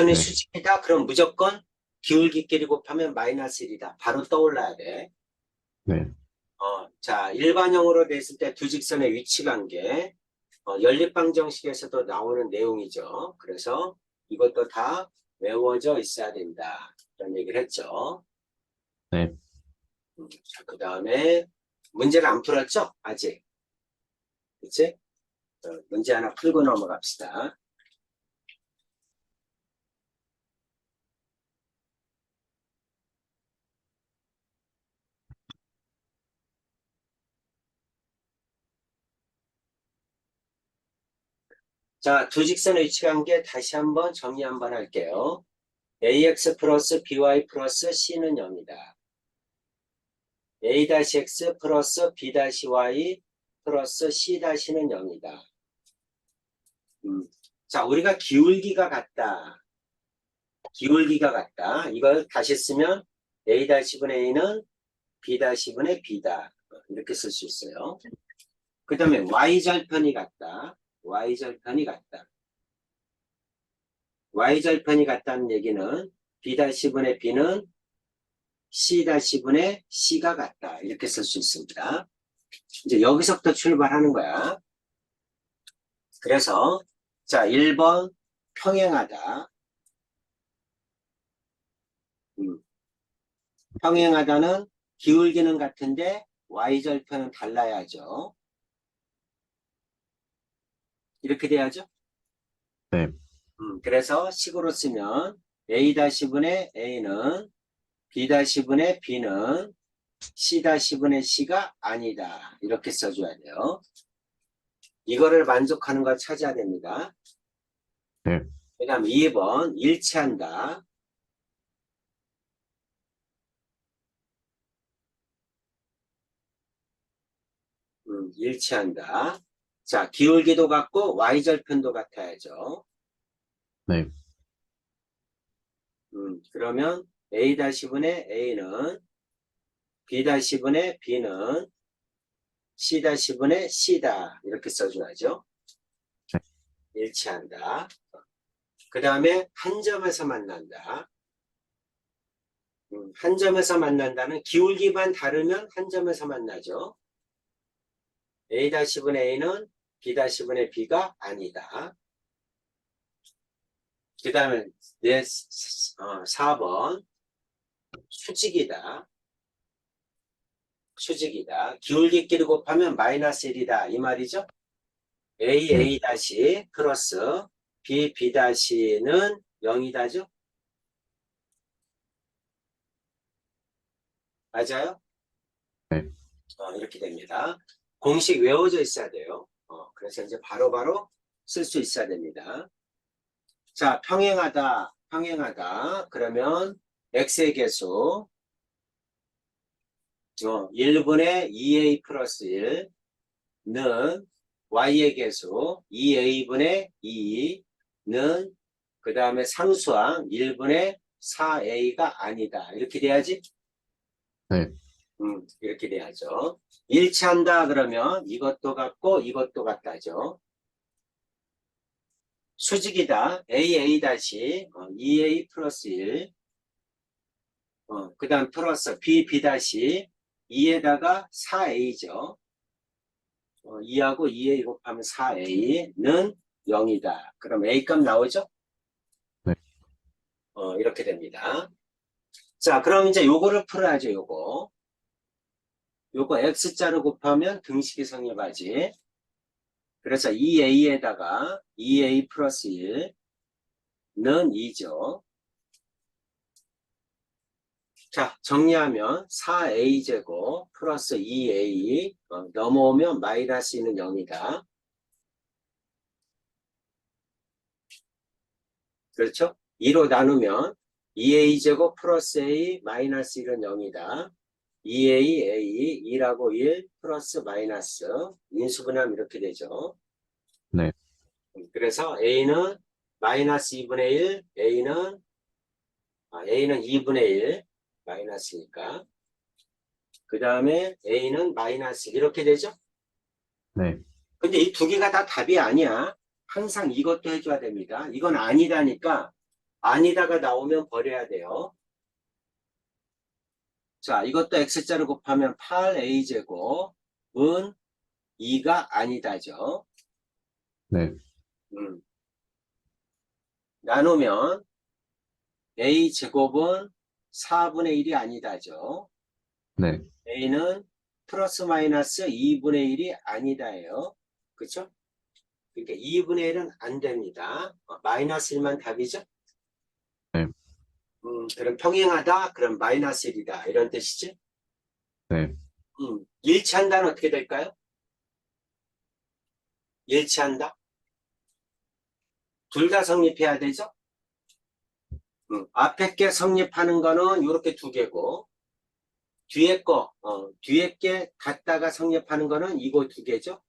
네. 수직이다? 그럼 무조건 기울기끼리 곱하면 마이너스 1이다. 바로 떠올라야 돼. 네. 자, 일반형으로 됐을 때 두 직선의 위치관계, 연립방정식에서도 나오는 내용이죠. 그래서 이것도 다 외워져 있어야 된다. 이런 얘기를 했죠. 네. 자, 그 다음에 문제를 안 풀었죠? 아직. 그치? 문제 하나 풀고 넘어갑시다. 자, 두 직선의 위치관계 다시 한번 정리 한번 할게요. ax 플러스 by 플러스 c는 0이다. a-x 플러스 b-y 플러스 c-는 0이다. 자, 우리가 기울기가 같다. 기울기가 같다. 이걸 다시 쓰면 a-분의 a는 b-분의 b다. 이렇게 쓸 수 있어요. 그 다음에 y절편이 같다. y절편이 같다. y절편이 같다는 얘기는 b-분의 b는 c-분의 c가 같다. 이렇게 쓸 수 있습니다. 이제 여기서부터 출발하는 거야. 그래서 자, 1번 평행하다. 평행하다는 기울기는 같은데 y절편은 달라야죠. 이렇게 돼야죠. 네. 그래서 식으로 쓰면 a-분의 a는 b-분의 b는 c-분의 c가 아니다. 이렇게 써줘야 돼요. 이거를 만족하는 걸 찾아야 됩니다. 네. 그 다음 2번 일치한다. 일치한다. 자, 기울기도 같고 y절편도 같아야죠. 네. 그러면 a-분의 a는 b-분의 b는 c-분의 c다. 이렇게 써줘야죠. 네. 일치한다. 그 다음에 한 점에서 만난다. 한 점에서 만난다는 기울기만 다르면 한 점에서 만나죠. a-분의 a는 b-분의 b가 아니다. 그 다음에 4번 수직이다. 수직이다. 기울기끼리 곱하면 마이너스 1이다. 이 말이죠. a 다시 플러스 b 다시는 0이다죠. 맞아요? 네. 이렇게 됩니다. 공식 외워져 있어야 돼요. 그래서 이제 바로바로 쓸 수 있어야 됩니다. 자, 평행하다. 평행하다. 그러면 x의 개수 1분의 2a 플러스 1는 y의 개수 2a분의 2는 그 다음에 상수항 1분의 4a가 아니다. 이렇게 돼야지? 네. 이렇게 돼야죠. 일치한다 그러면 이것도 같고 이것도 같다죠. 수직이다. aa 다시 2a 플러스 1 그 다음 플러스 b 다시 2에다가 4a죠. 2하고 2a 곱하면 4a는 0이다. 그럼 a 값 나오죠? 네. 이렇게 됩니다. 자, 그럼 이제 요거를 풀어야죠. 요거 x자로 곱하면 등식이 성립하지. 그래서 2a에다가 2a 플러스 1는 2죠. 자, 정리하면 4a제곱 플러스 2a 넘어오면 마이너스 2는 0이다. 그렇죠? 2로 나누면 2a제곱 플러스 a 마이너스 1은 0이다. 2a, a, 2라고 1 플러스 마이너스 인수분하면 이렇게 되죠. 네. 그래서 a는 마이너스 2분의 1, a는 2분의 1 마이너스니까 그 다음에 a는 마이너스 이렇게 되죠. 네. 근데 이 두 개가 다 답이 아니야. 항상 이것도 해줘야 됩니다. 이건 아니다니까 아니다가 나오면 버려야 돼요. 자, 이것도 x자를 곱하면 8a제곱은 2가 아니다죠. 네, 음. 나누면 a제곱은 4분의 1이 아니다죠. 네, a는 플러스 마이너스 2분의 1이 아니다예요. 그렇죠? 그러니까 2분의 1은 안 됩니다. 마이너스 1만 답이죠? 네, 그럼 평행하다? 그럼 마이너스 1이다. 이런 뜻이지? 네, 일치한다는 어떻게 될까요? 일치한다? 둘 다 성립해야 되죠? 앞에 게 성립하는 거는 이렇게 두 개고, 뒤에 게 같다가 성립하는 거는 이거 두 개죠?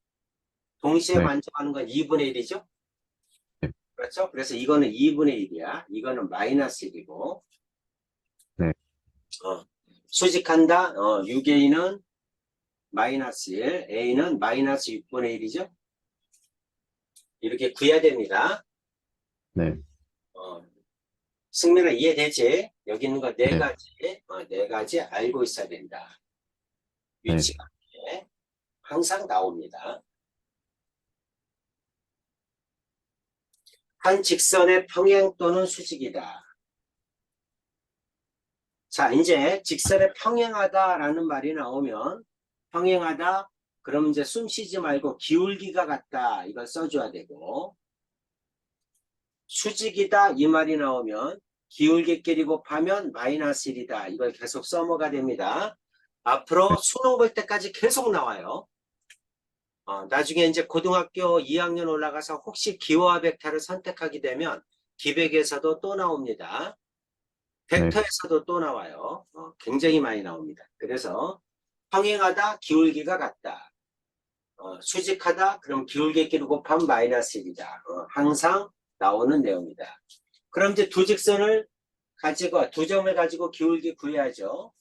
동시에 네, 만족하는 건 2분의 1이죠? 네, 그렇죠? 그래서 이거는 2분의 1이야. 이거는 마이너스 1이고, 네, 수직한다? 6a는 마이너스 1, a는 마이너스 6분의 1이죠? 이렇게 구해야 됩니다. 네, 어, 승민아 이해되지? 여기 있는 거 네 네, 가지, 네 가지 알고 있어야 된다. 네, 위치가 항상 나옵니다. 한 직선의 평행 또는 수직이다. 자, 이제 직선의 평행하다라는 말이 나오면 평행하다, 그럼 이제 숨 쉬지 말고 기울기가 같다. 이걸 써줘야 되고 수직이다 이 말이 나오면 기울기끼리 곱하면 마이너스 1이다. 이걸 계속 써먹어야 됩니다. 앞으로 수능 볼 때까지 계속 나와요. 나중에 이제 고등학교 2학년 올라가서 혹시 기호와 벡터를 선택하게 되면 기백에서도 또 나옵니다. 네, 벡터에서도 또 나와요. 굉장히 많이 나옵니다. 그래서 평행하다 기울기가 같다. 수직하다 그럼 기울기끼리 곱하면 마이너스 1이다. 항상 나오는 내용이다. 그럼 이제 두 직선을 가지고 두 점을 가지고 기울기 구해야죠.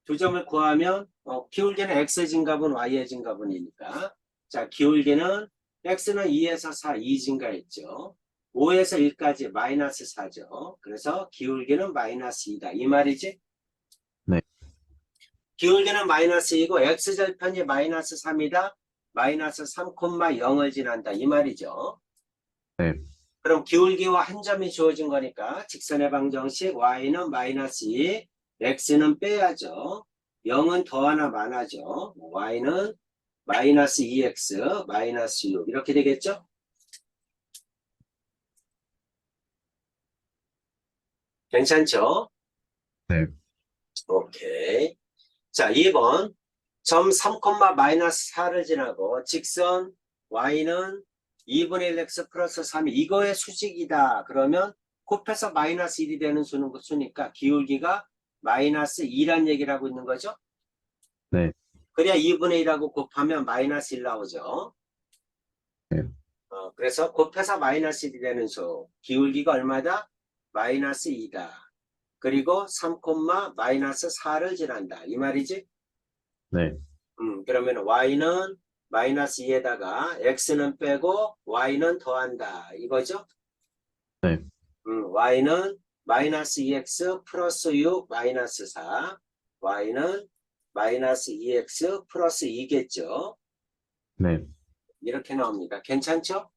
두 점을 구하면 기울기는 x의 증가분 y의 증가분이니까 자 기울기는 x는 2에서 4, 2 증가했죠. 5에서 1까지 마이너스 4죠. 그래서 기울기는 마이너스 2다. 이 말이지? 네, 기울기는 마이너스 2고 x절편이 마이너스 3이다. 마이너스 3,0을 지난다. 이 말이죠. 네, 그럼 기울기와 한 점이 주어진 거니까 직선의 방정식 y는 마이너스 2, x는 빼야죠. 0은 더하나 마나죠. y는 마이너스 2x, 마이너스 6 이렇게 되겠죠? 괜찮죠? 네, 오케이. 자, 2번 점 3, 마이너스 4를 지나고 직선 y는 2분의 1x 플러스 3이 이거의 수직이다. 그러면 곱해서 마이너스 1이 되는 수니까 기울기가 마이너스 2란 얘기를 하고 있는 거죠. 네, 그래야 2분의 1하고 곱하면 마이너스 1 나오죠. 네, 그래서 곱해서 마이너스 1이 되는 수. 기울기가 얼마다? 마이너스 2다. 그리고 3, 마이너스 4를 지난다. 이 말이지? 네, 그러면 y는 마이너스 2에다가 x는 빼고 y는 더한다. 이거죠? 네, y는 마이너스 2x 플러스 6 마이너스 4. y는 마이너스 2x 플러스 2겠죠? 네, 이렇게 나옵니다. 괜찮죠?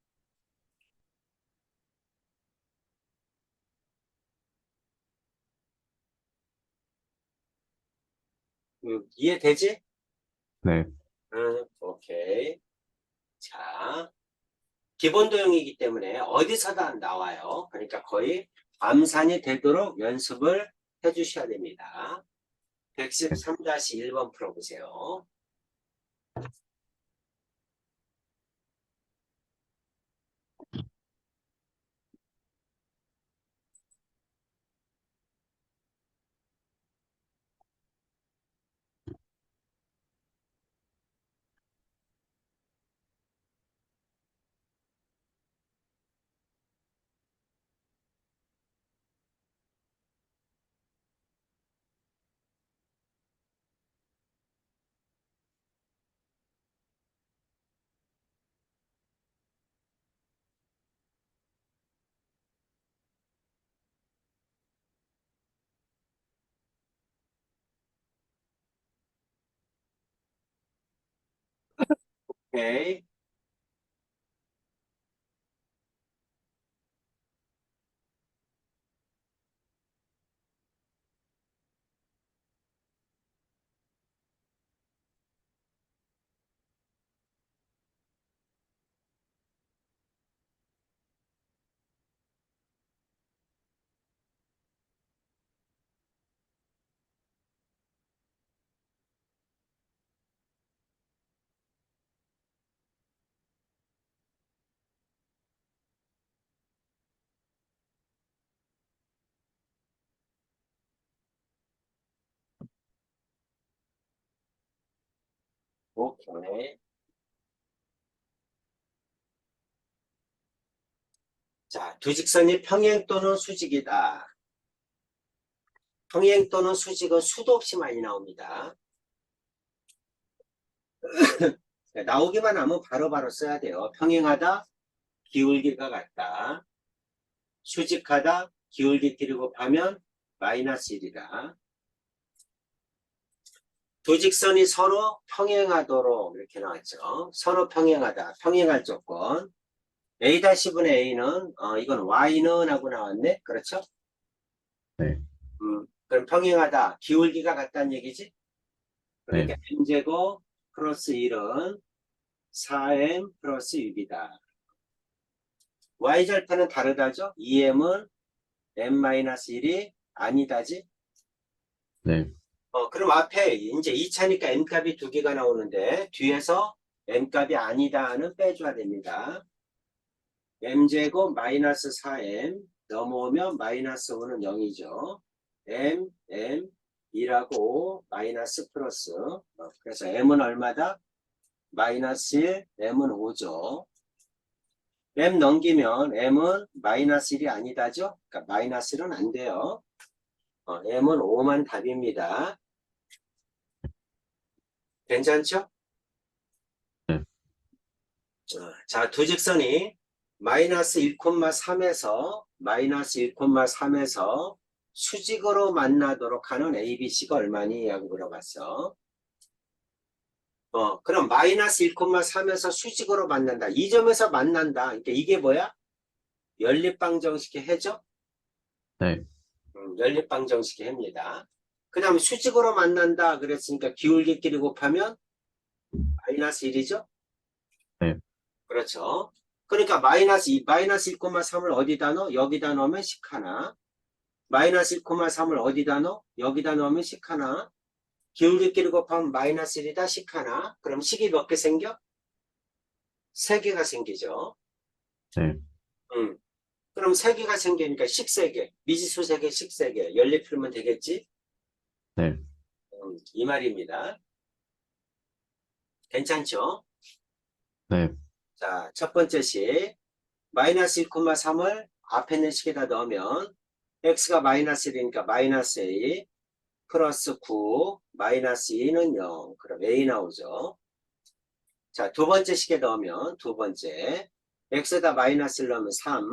이해되지? 네, 오케이. 자, 기본 도형이기 때문에 어디서다 나와요. 그러니까 거의 암산이 되도록 연습을 해주셔야 됩니다. 네. 113-1번 풀어보세요. 오케이. 오케이. 자, 두 직선이 평행 또는 수직이다. 평행 또는 수직은 수도 없이 많이 나옵니다. 나오기만 하면 바로바로 써야 돼요. 평행하다, 기울기가 같다. 수직하다, 기울기끼리 곱하면 마이너스 1이다. 두 직선이 서로 평행하도록 이렇게 나왔죠. 서로 평행하다, 평행할 조건. A-분의 A는 이건 Y는 하고 나왔네. 그렇죠? 네. 그럼 평행하다, 기울기가 같다는 얘기지? 네. 그러니까 M제곱 플러스 1은 4M 플러스 6이다. Y절편은 다르다죠? 2M은 M-1이 아니다지? 네. 그럼 앞에 이제 2차니까 M값이 두 개가 나오는데 뒤에서 M값이 아니다는 빼줘야 됩니다. M제곱 마이너스 4M 넘어오면 마이너스 5는 0이죠. M, 2라고 마이너스 플러스. 그래서 M은 얼마다? 마이너스 1, M은 5죠. M 넘기면 M은 마이너스 1이 아니다죠? 그러니까 마이너스 1은 안 돼요. M은 5만 답입니다. 괜찮죠? 네. 자, 두 직선이 마이너스 1,3에서 마이너스 1,3에서 수직으로 만나도록 하는 ABC가 얼마니? 하고 물어봤어. 그럼 마이너스 1,3에서 수직으로 만난다. 이 점에서 만난다. 그러니까 이게 뭐야? 연립방정식의 해죠? 네. 연립방정식의 해입니다. 그 다음에 수직으로 만난다. 그랬으니까 기울기끼리 곱하면 마이너스 1이죠? 네. 그렇죠. 그러니까 마이너스 1,3을 어디다 넣어? 여기다 넣으면 10하나. 마이너스 1,3을 어디다 넣어? 여기다 넣으면 10하나. 기울기끼리 곱하면 마이너스 1이다 10하나. 그럼 식이 몇 개 생겨? 3개가 생기죠. 네. 그럼 3개가 생기니까 식 3개, 미지수 3개, 식 3개, 연립 풀면 되겠지? 네. 이 말입니다. 괜찮죠? 네. 자, 첫 번째 식. 마이너스 1,3을 앞에 있는 식에다 넣으면 x가 마이너스 1이니까 마이너스 a 플러스 9 마이너스 2는 0. 그럼 a 나오죠. 자, 두 번째 식에 넣으면 두 번째 x에다 마이너스를 넣으면 3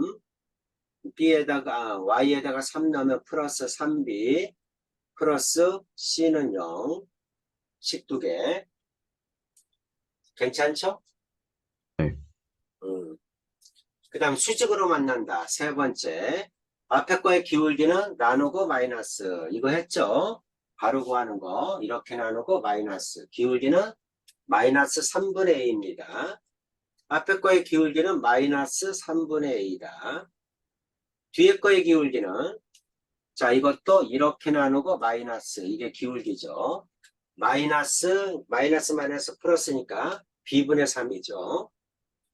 b에다가 y에다가 3 넣으면 플러스 3b 플러스 c는 0. 식 두 개. 괜찮죠? 네. 그 다음 수직으로 만난다. 세 번째. 앞에 거의 기울기는 나누고 마이너스. 이거 했죠? 바로 구하는 거. 이렇게 나누고 마이너스. 기울기는 마이너스 3분의 A입니다. 앞에 거의 기울기는 마이너스 3분의 A다. 뒤에 거의 기울기는 자 이것도 이렇게 나누고 마이너스. 이게 기울기죠. 마이너스 플러스니까 B분의 3이죠.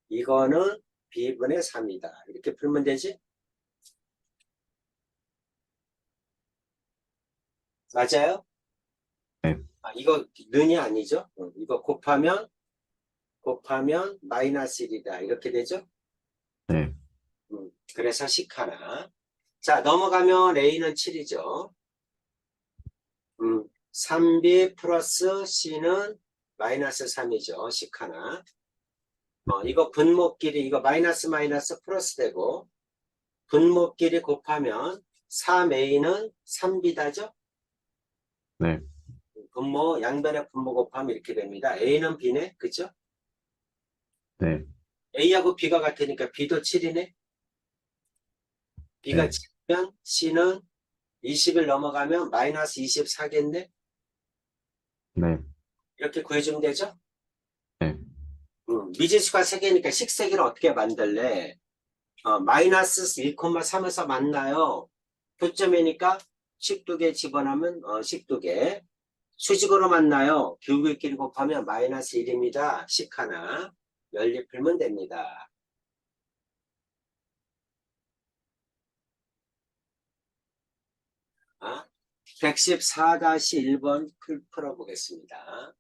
이거는 B분의 3이다. 이렇게 풀면 되지? 맞아요? 네. 이거 는이 아니죠? 이거 곱하면 마이너스 1이다. 이렇게 되죠? 네. 그래서 식 하나. 자, 넘어가면 A는 7이죠. 3B 플러스 C는 마이너스 3이죠. 식 하나. 이거 분모끼리, 이거 마이너스 플러스 되고, 분모끼리 곱하면 3A는 3B다죠? 네. 분모, 양변의 분모 곱하면 이렇게 됩니다. A는 B네, 그죠? 네, A하고 B가 같으니까 B도 7이네. B가 네, 7이면 C는 20을 넘어가면 마이너스 24겠네. 네, 이렇게 구해주면 되죠? 네, 미지수가 3개니까 식세기를 어떻게 만들래? 마이너스 1,3에서 만나요. 교점이니까 식 2개 집어넣으면 식 2개. 수직으로 만나요. 기울기끼리 곱하면 마이너스 1입니다. 식 하나. 연립 풀면 됩니다. 아, 114-1번 풀어보겠습니다.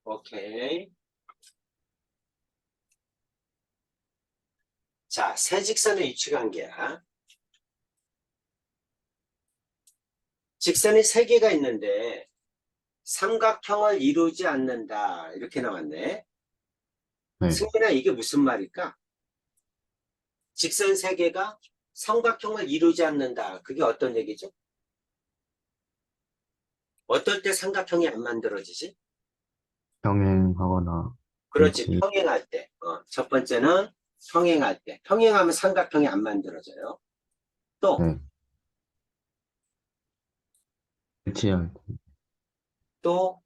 오케이. 자, 세 직선의 위치관계야. 직선이 세 개가 있는데 삼각형을 이루지 않는다. 이렇게 나왔네. 네. 승민아, 이게 무슨 말일까? 직선 세 개가 삼각형을 이루지 않는다. 그게 어떤 얘기죠? 어떨 때 삼각형이 안 만들어지지? 병행하거나 그렇지, 일치, 평행할 때. 첫 번째는 평행할 때. 평행하면 삼각형이 안 만들어져요. 또, 네, 일치할 때, 또,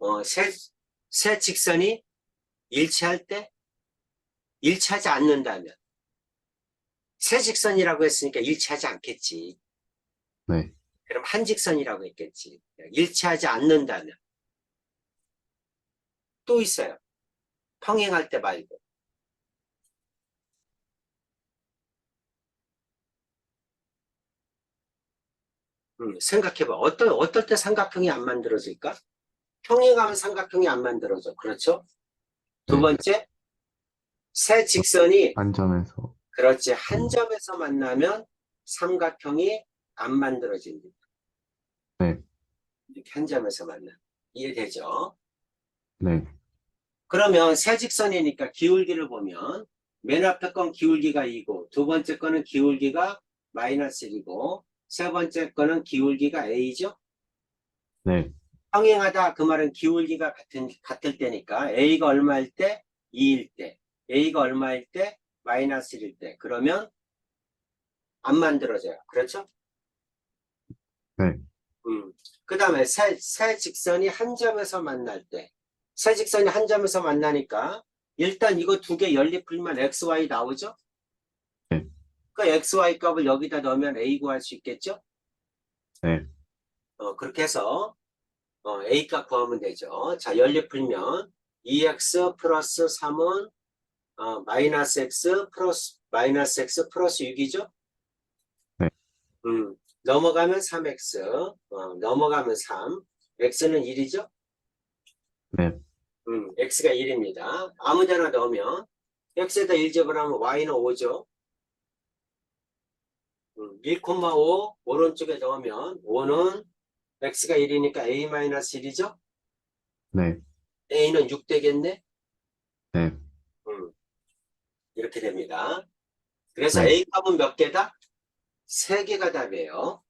세 직선이 일치할 때, 일치하지 않는다면. 세 직선이라고 했으니까 일치하지 않겠지. 네, 그럼 한 직선이라고 했겠지. 일치하지 않는다면. 또 있어요. 평행할 때 말고. 생각해봐. 어떨 때 삼각형이 안 만들어질까? 평행하면 삼각형이 안 만들어져. 그렇죠? 두 네. 번째, 세 직선이, 한 점에서, 그렇지. 한 만- 점에서 만나면 삼각형이 안 만들어진다. 네, 이렇게 한 점에서 만나. 이해되죠? 네, 그러면 세 직선이니까 기울기를 보면 맨 앞에 건 기울기가 2고 두 번째 거는 기울기가 마이너스 1이고 세 번째 거는 기울기가 A죠? 네, 평행하다 그 말은 기울기가 같을 때니까 A가 얼마일 때? 2일 때. A가 얼마일 때? 마이너스 1일 때. 그러면 안 만들어져요. 그렇죠? 네, 그 다음에 세 직선이 한 점에서 만날 때. 세 직선이 한 점에서 만나니까 일단 이거 두 개 연립풀면 xy 나오죠? 네. 그 xy 값을 여기다 넣으면 a 구할 수 있겠죠? 네. 그렇게 해서 a 값 구하면 되죠. 자, 연립풀면 2x 플러스 3은 마이너스 x 플러스 6이죠? 네. 넘어가면 3x, 넘어가면 3, x는 1이죠? 네. x가 1입니다. 아무 데나 넣으면 x에다 1 제곱하면 y는 5죠. 1,5 오른쪽에 넣으면 5는 x가 1이니까 a-1이죠? 네. a는 6 되겠네? 네. 음, 이렇게 됩니다. 그래서 네. a 값은 몇 개다? 3개가 답이에요.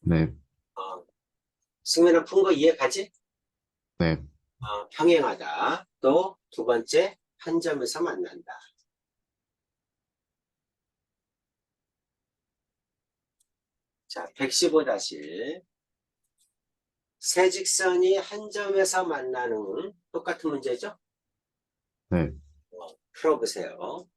네. 어, 승민아 푼 거 이해 가지? 네. 평행하다. 또 두 번째, 한 점에서 만난다. 자, 115-1. 세 직선이 한 점에서 만나는 똑같은 문제죠? 네. 풀어보세요.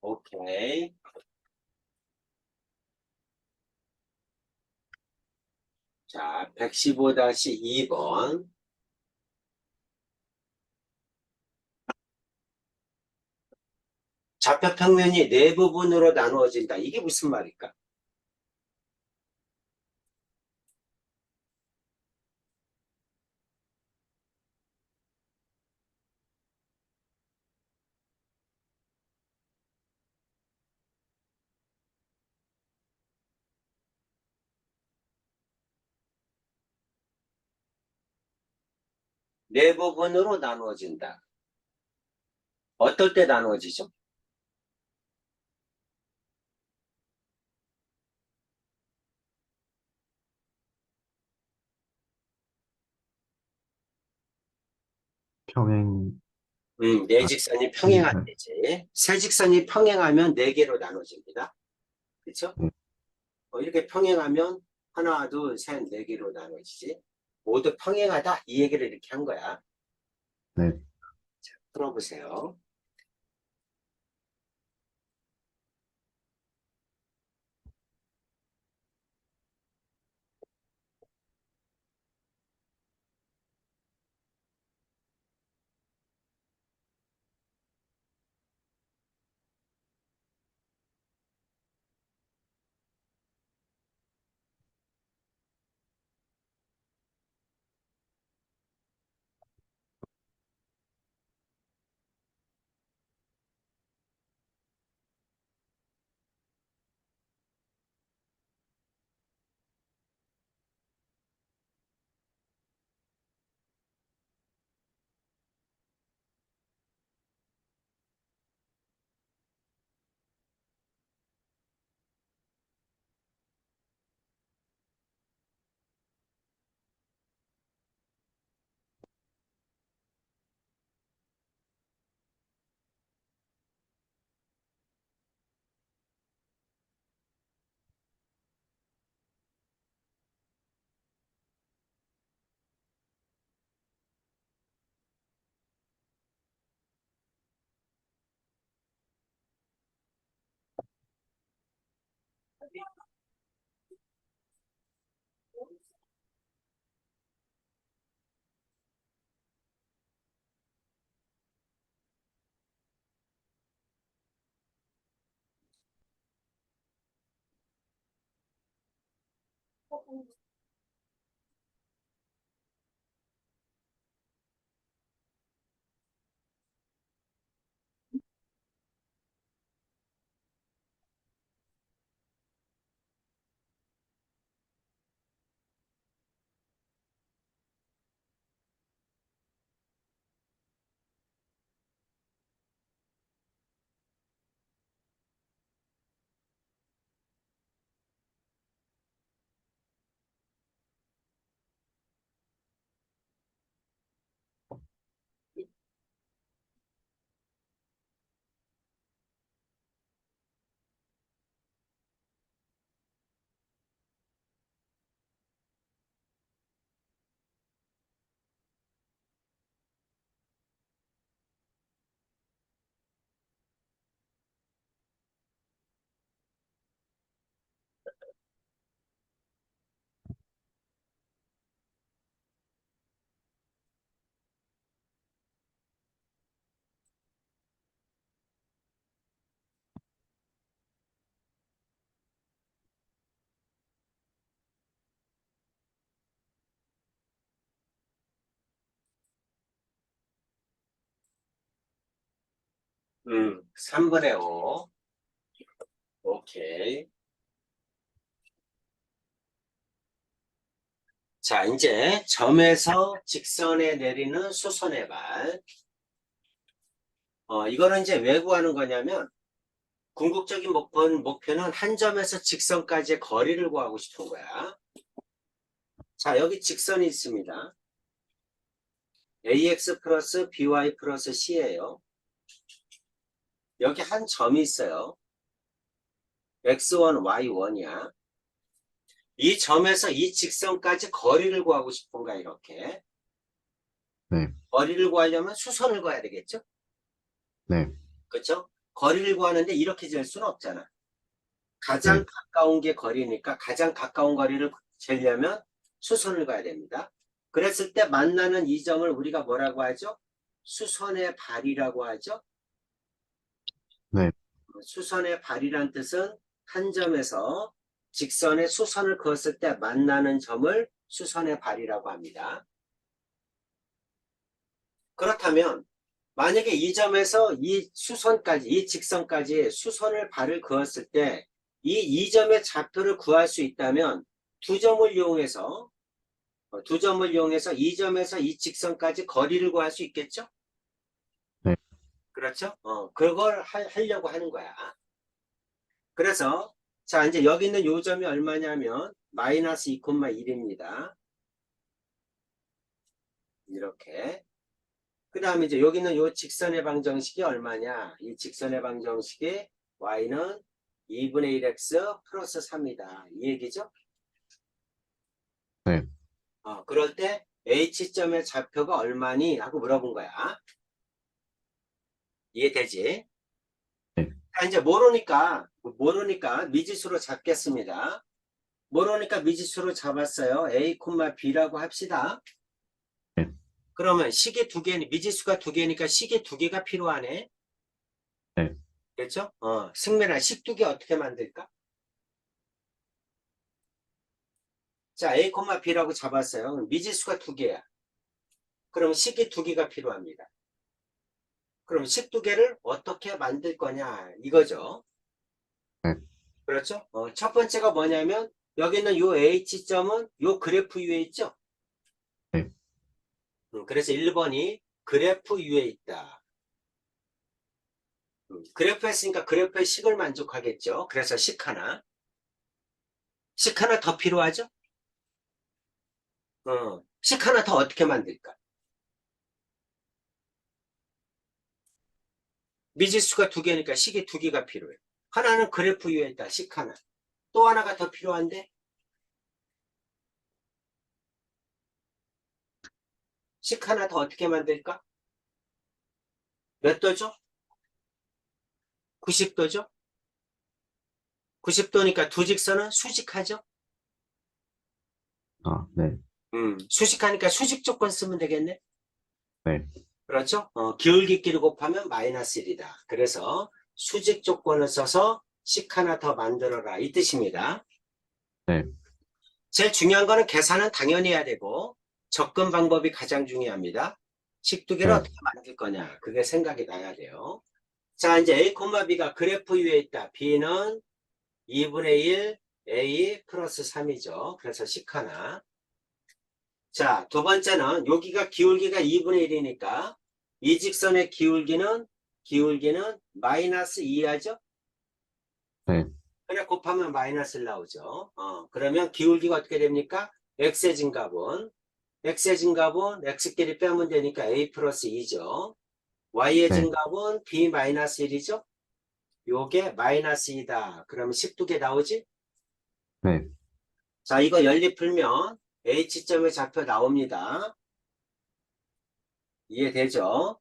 오케이. 자, 115-2번. 좌표 평면이 네 부분으로 나누어진다. 이게 무슨 말일까? 네 부분으로 나누어진다. 어떨 때 나누어지죠? 평행, 네 아, 직선이 평행할 아닌가요? 때지. 세 직선이 평행하면 네 개로 나눠집니다. 그렇죠? 네. 이렇게 평행하면 하나, 둘, 셋, 네 개로 나눠지지. 모두 평행하다 이 얘기를 이렇게 한 거야. 네. 풀어보세요. 3분의 5. 오케이. 자, 이제 점에서 직선에 내리는 수선의 발. 이거는 이제 왜 구하는 거냐면, 궁극적인 목표는 한 점에서 직선까지의 거리를 구하고 싶은 거야. 자, 여기 직선이 있습니다. ax 플러스 by 플러스 c예요. 여기 한 점이 있어요. x1, y1이야. 이 점에서 이 직선까지 거리를 구하고 싶은 거야, 이렇게. 네, 거리를 구하려면 수선을 그어야 되겠죠? 네, 그렇죠? 거리를 구하는데 이렇게 잴 수는 없잖아. 가장 네, 가까운 게 거리니까 가장 가까운 거리를 재려면 수선을 가야 됩니다. 그랬을 때 만나는 이 점을 우리가 뭐라고 하죠? 수선의 발이라고 하죠. 네, 수선의 발이란 뜻은 한 점에서 직선의 수선을 그었을 때 만나는 점을 수선의 발이라고 합니다. 그렇다면 만약에 이 점에서 이 수선까지, 이 직선까지 수선을 발을 그었을 때 이 점의 좌표를 구할 수 있다면 두 점을 이용해서 이 점에서 이 직선까지 거리를 구할 수 있겠죠? 네, 그렇죠? 그걸 하려고 하는 거야. 그래서 자, 이제 여기 있는 요 점이 얼마냐면 마이너스 2,1입니다. 이렇게. 그 다음에 이제 여기 있는 요 직선의 방정식이 얼마냐? 이 직선의 방정식이 y는 2분의 1x 플러스 3이다. 이 얘기죠? 네, 그럴 때 h점의 좌표가 얼마니? 하고 물어본 거야. 이해되지? 네, 자, 이제 모르니까 미지수로 잡겠습니다. 모르니까 미지수로 잡았어요. a, b라고 합시다. 네, 그러면 식이 두 개, 미지수가 두 개니까 식이 두 개가 필요하네. 네, 그렇죠? 승민아, 식 두 개 어떻게 만들까? 자, a, b라고 잡았어요. 그럼 미지수가 두 개야. 그럼 식이 두 개가 필요합니다. 그럼 식 두 개를 어떻게 만들 거냐 이거죠. 네, 그렇죠? 첫 번째가 뭐냐면 여기 있는 요 h점은 요 그래프 위에 있죠. 네, 그래서 1번이 그래프 위에 있다. 그래프 했으니까 그래프의 식을 만족하겠죠. 그래서 식 하나 더 필요하죠. 식 하나 더 어떻게 만들까? 미지수가 두 개니까 식이 두 개가 필요해. 하나는 그래프 위에 있다. 식 하나. 또 하나가 더 필요한데 식 하나 더 어떻게 만들까? 몇 도죠? 90도죠? 90도니까 두 직선은 수직하죠? 네. 수직하니까 수직 조건 쓰면 되겠네? 네. 그렇죠? 기울기끼리 곱하면 마이너스 1이다. 그래서 수직 조건을 써서 식 하나 더 만들어라. 이 뜻입니다. 네. 제일 중요한 거는 계산은 당연히 해야 되고 접근 방법이 가장 중요합니다. 식 두 개를 네. 어떻게 만들 거냐. 그게 생각이 나야 돼요. 자, 이제 A, B가 그래프 위에 있다. B는 2분의 1 A 플러스 3이죠. 그래서 식 하나. 자, 두 번째는 여기가 기울기가 2분의 1이니까 이 직선의 기울기는 마이너스 2 하죠? 네. 그래 곱하면 마이너스를 나오죠. 그러면 기울기가 어떻게 됩니까? x의 증가분. x끼리 빼면 되니까 a 플러스 2죠. y의 네. 증가분 b 마이너스 1이죠. 요게 마이너스 2다. 그러면 12개 나오지? 네. 자, 이거 연립 풀면 h점의 좌표 나옵니다. 이해되죠?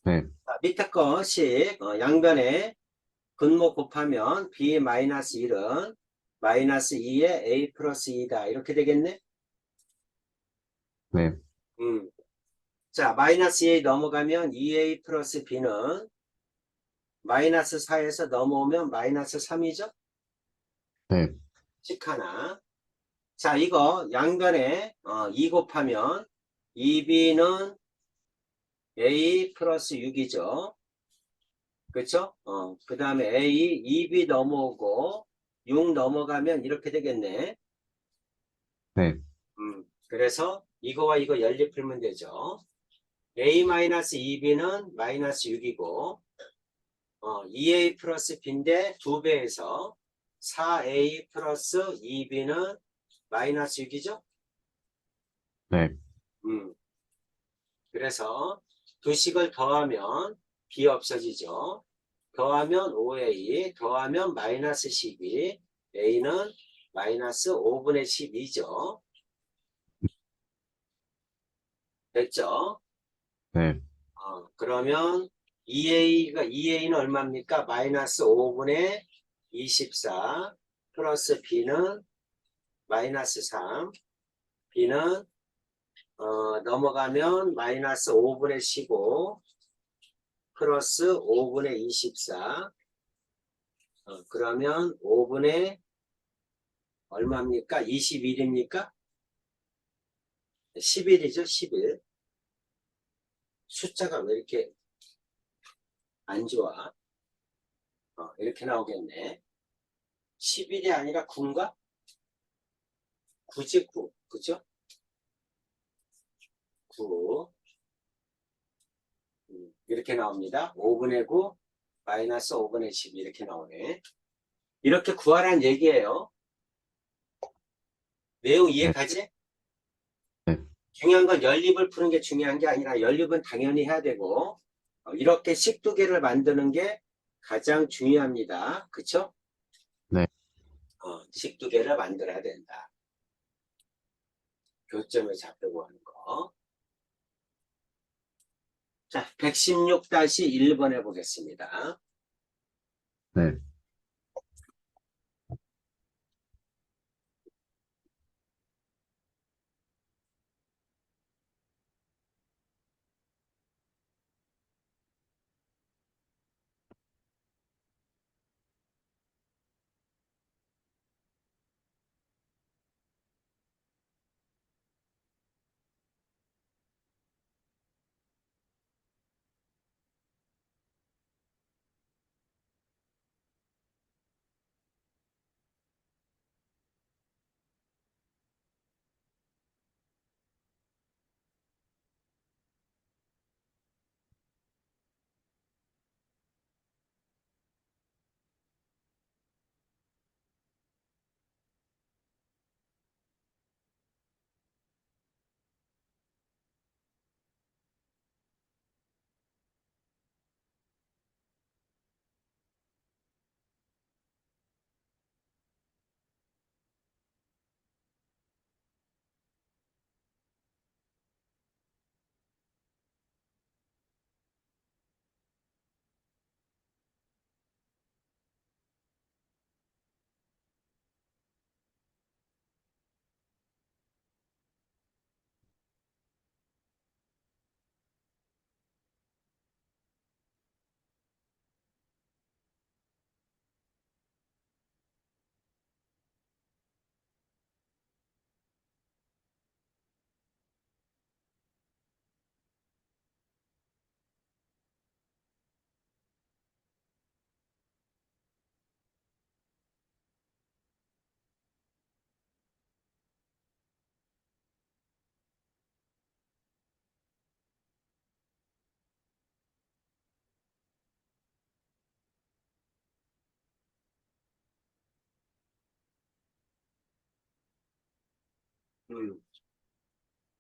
네. 자, 밑에 거식 양변에 근목 곱하면 b 마이너스 1은 마이너스 2에 a 플러스 2다. 이렇게 되겠네? 네. 자, 마이너스 2에 넘어가면 2a 플러스 b는 마이너스 4에서 넘어오면 마이너스 3이죠? 네. 식 하나. 자, 이거 양변에 2 곱하면 2b는 a 플러스 6이죠. 그쵸? 그 다음에 a, 2b 넘어오고 6 넘어가면 이렇게 되겠네. 네. 그래서 이거와 이거 연립 풀면 되죠. a-2b는 마이너스 6이고 2a 플러스 b인데 2배에서 4a 플러스 2b는 마이너스 6이죠? 네. 그래서 두 식을 더하면 b 없어지죠. 더하면 5a, 더하면 마이너스 12, a는 마이너스 5분의 12죠. 됐죠? 네. 그러면 2a는 얼마입니까? 마이너스 5분의 24 플러스 b는 마이너스 3, b는 넘어가면 마이너스 5분의 15 플러스 5분의 24 그러면 5분의 얼마입니까? 21입니까? 11이죠, 11. 숫자가 왜 이렇게 안 좋아? 이렇게 나오겠네. 11이 아니라 9인가? 9지 9, 그죠? 9. 이렇게 나옵니다. 5분의 9 마이너스 5분의 10 이렇게 나오네. 이렇게 구하라는 얘기예요. 내용 네. 이해가지? 네. 중요한 건 연립을 푸는 게 중요한 게 아니라 연립은 당연히 해야 되고 이렇게 식 두 개를 만드는 게 가장 중요합니다. 그쵸? 네. 식 두 개를 만들어야 된다. 교점을 잡려고 하는 거. 자, 116-1번 해보겠습니다. 네.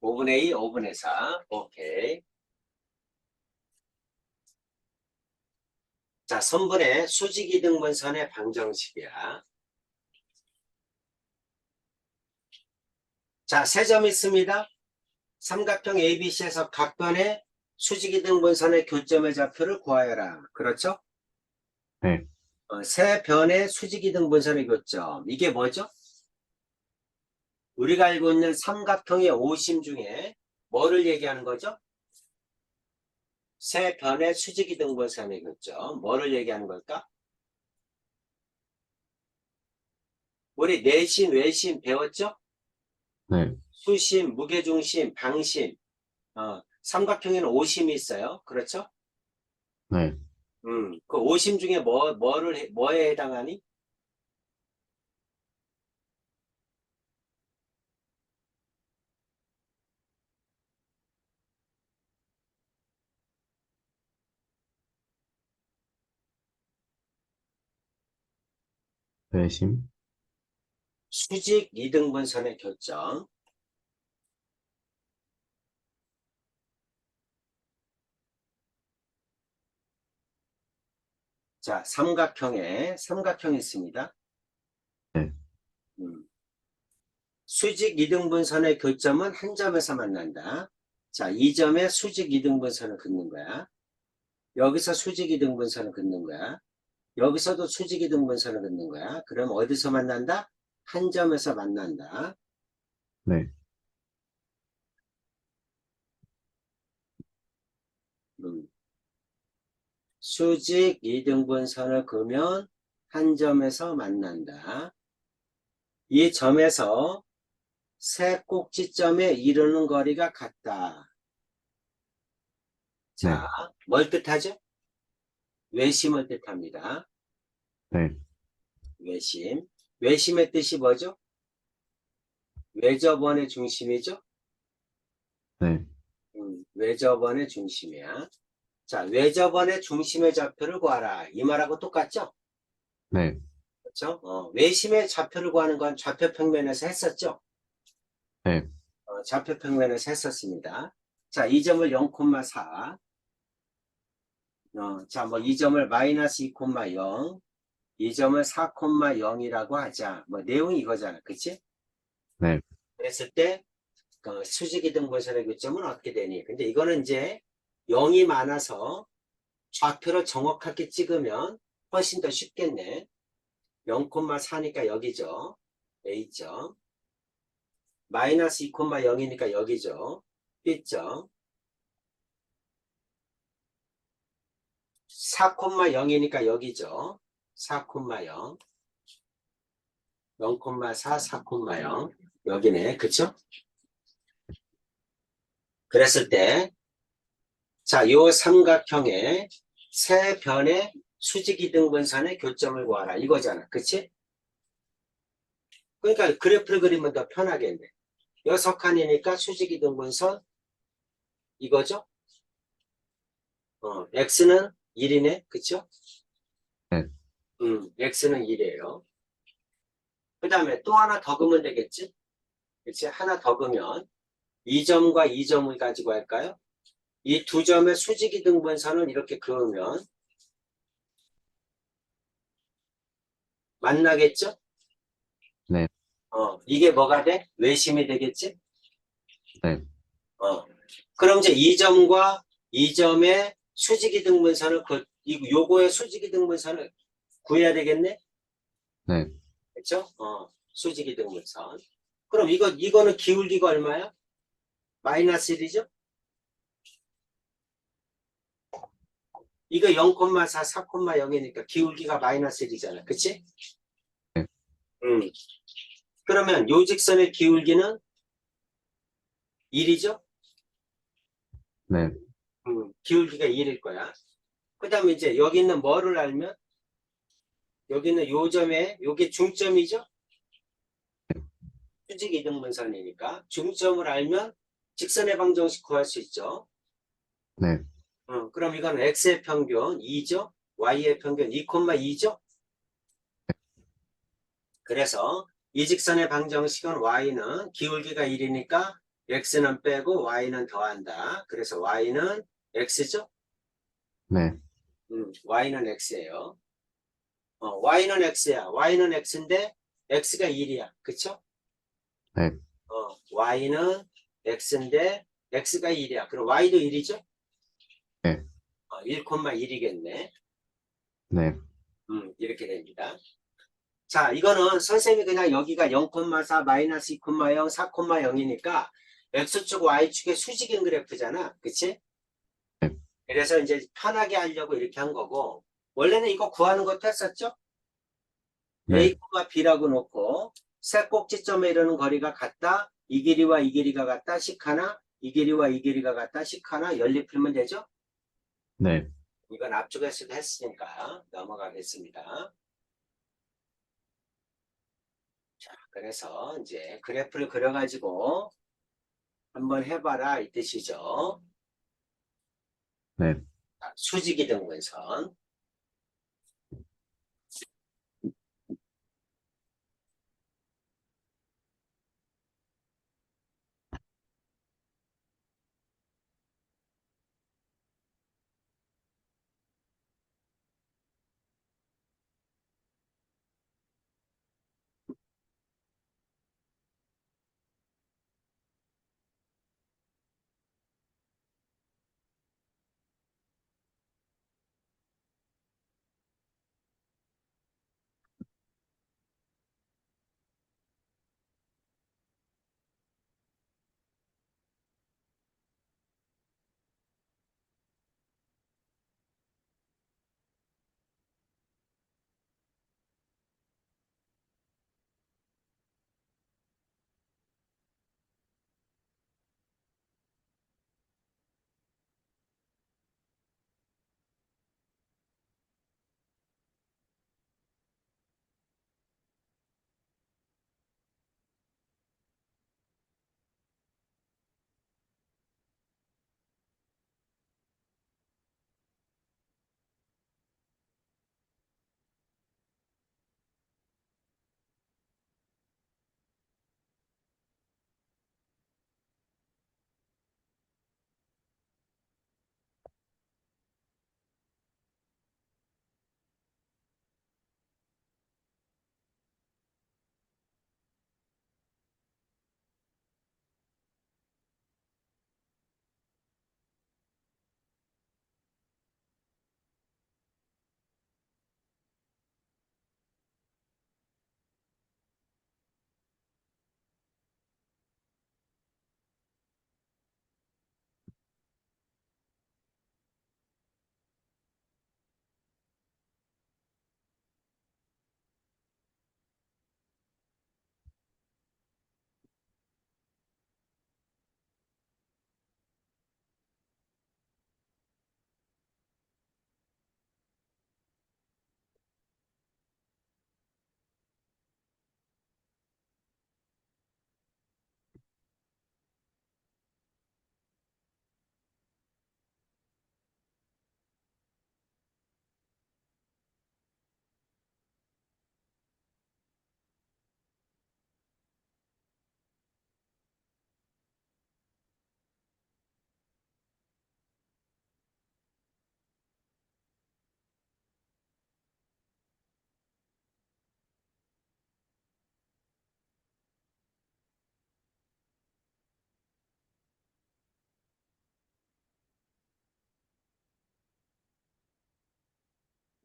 5분의 2, 5분의 4. 오케이. 자, 선분의 수직이등분선의 방정식이야. 자, 세 점 있습니다. 삼각형 ABC에서 각 변의 수직이등분선의 교점의 좌표를 구하여라. 그렇죠? 네. 세 변의 수직이등분선의 교점. 이게 뭐죠? 우리가 알고 있는 삼각형의 오심 중에 뭐를 얘기하는 거죠? 세 변의 수직이등분선의 교점. 뭐를 얘기하는 걸까? 우리 내심, 외심 배웠죠? 네. 수심, 무게중심, 방심. 삼각형에는 오심이 있어요. 그렇죠? 네. 그 오심 중에 뭐에 해당하니? 외심. 수직 이등분선의 교점. 자, 삼각형이 있습니다. 네. 수직 이등분선의 교점은 한 점에서 만난다. 자, 이 점에 수직 이등분선을 긋는 거야. 여기서 수직 이등분선을 긋는 거야. 여기서도 수직 이등분선을 긋는 거야. 그럼 어디서 만난다? 한 점에서 만난다. 네. 수직 이등분선을 그으면 한 점에서 만난다. 이 점에서 세 꼭지점에 이르는 거리가 같다. 네. 자, 뭘 뜻하죠? 외심을 뜻합니다. 네. 외심. 외심의 뜻이 뭐죠? 외접원의 중심이죠? 네. 외접원의 중심이야. 자, 외접원의 중심의 좌표를 구하라. 이 말하고 똑같죠? 네. 그렇죠? 외심의 좌표를 구하는 건 좌표평면에서 했었죠? 네. 좌표평면에서 했었습니다. 자, 이 점을 0,4. 자, 뭐 이 점을 마이너스 2,0. 이 점을 4,0이라고 하자. 뭐 내용이 이거잖아. 그치? 네. 그랬을 때 수직이등분선의 교점은 어떻게 되니? 근데 이거는 이제 0이 많아서 좌표를 정확하게 찍으면 훨씬 더 쉽겠네. 0,4니까 여기죠. A점. 마이너스 2,0이니까 여기죠. B점. 4,0이니까 여기죠. 4,0. 0,4, 4,0. 여기네. 그쵸? 그랬을 때, 자, 요 삼각형의 세 변의 수직이등분선의 교점을 구하라. 이거잖아. 그치? 그러니까 그래프를 그리면 더 편하겠네. 6칸이니까 수직이등분선 이거죠? x는 1이네. 그쵸? 네. x는 1이에요. 그 다음에 또 하나 더 그으면 되겠지? 그치? 하나 더 그으면 이 점과 이 점을 가지고 할까요? 이 두 점의 수직이등분선을 이렇게 그으면 만나겠죠? 네. 이게 뭐가 돼? 외심이 되겠지? 네. 그럼 이제 이 점과 이 점의 수직이등분선을 요거의 수직이등분선을 구해야 되겠네? 네. 그렇죠? 수직이등분선. 그럼 이거는 기울기가 얼마야? 마이너스 1이죠? 이거 0,4, 4,0이니까 기울기가 마이너스 1이잖아. 그치? 네. 그러면 요 직선의 기울기는 1이죠? 네. 기울기가 1일 거야. 그 다음에 이제 여기 있는 뭐를 알면? 여기 있는 요 점에, 요게 중점이죠? 수직 이등분선이니까. 중점을 알면 직선의 방정식 구할 수 있죠? 네. 그럼 이건 x의 평균 2죠? y의 평균 2,2죠? 그래서 이 직선의 방정식은 y는 기울기가 1이니까 x는 빼고 y는 더한다. 그래서 y는 x죠? 네, y는 x예요. y는 x야. y는 x인데 x가 1이야. 그쵸? 네, y는 x인데 x가 1이야. 그럼 y도 1이죠? 네, 1,1이겠네. 네, 이렇게 됩니다. 자, 이거는 선생님이 그냥 여기가 0,4, 마이너스 2,0, 4,0이니까 x축, y축의 수직인 그래프잖아. 그치? 네, 그래서 이제 편하게 하려고 이렇게 한 거고, 원래는 이거 구하는 것도 했었죠? 네, A, B라고 놓고 세 꼭지점에 이르는 거리가 같다. 이 길이와 이 길이가 같다. 식 하나. 이 길이와 이 길이가 같다. 식 하나. 연립 풀면 되죠? 네, 이건 앞쪽에서도 했으니까 넘어가겠습니다. 자, 그래서 이제 그래프를 그려가지고 한번 해봐라 이 뜻이죠. 네. 수직이등분선.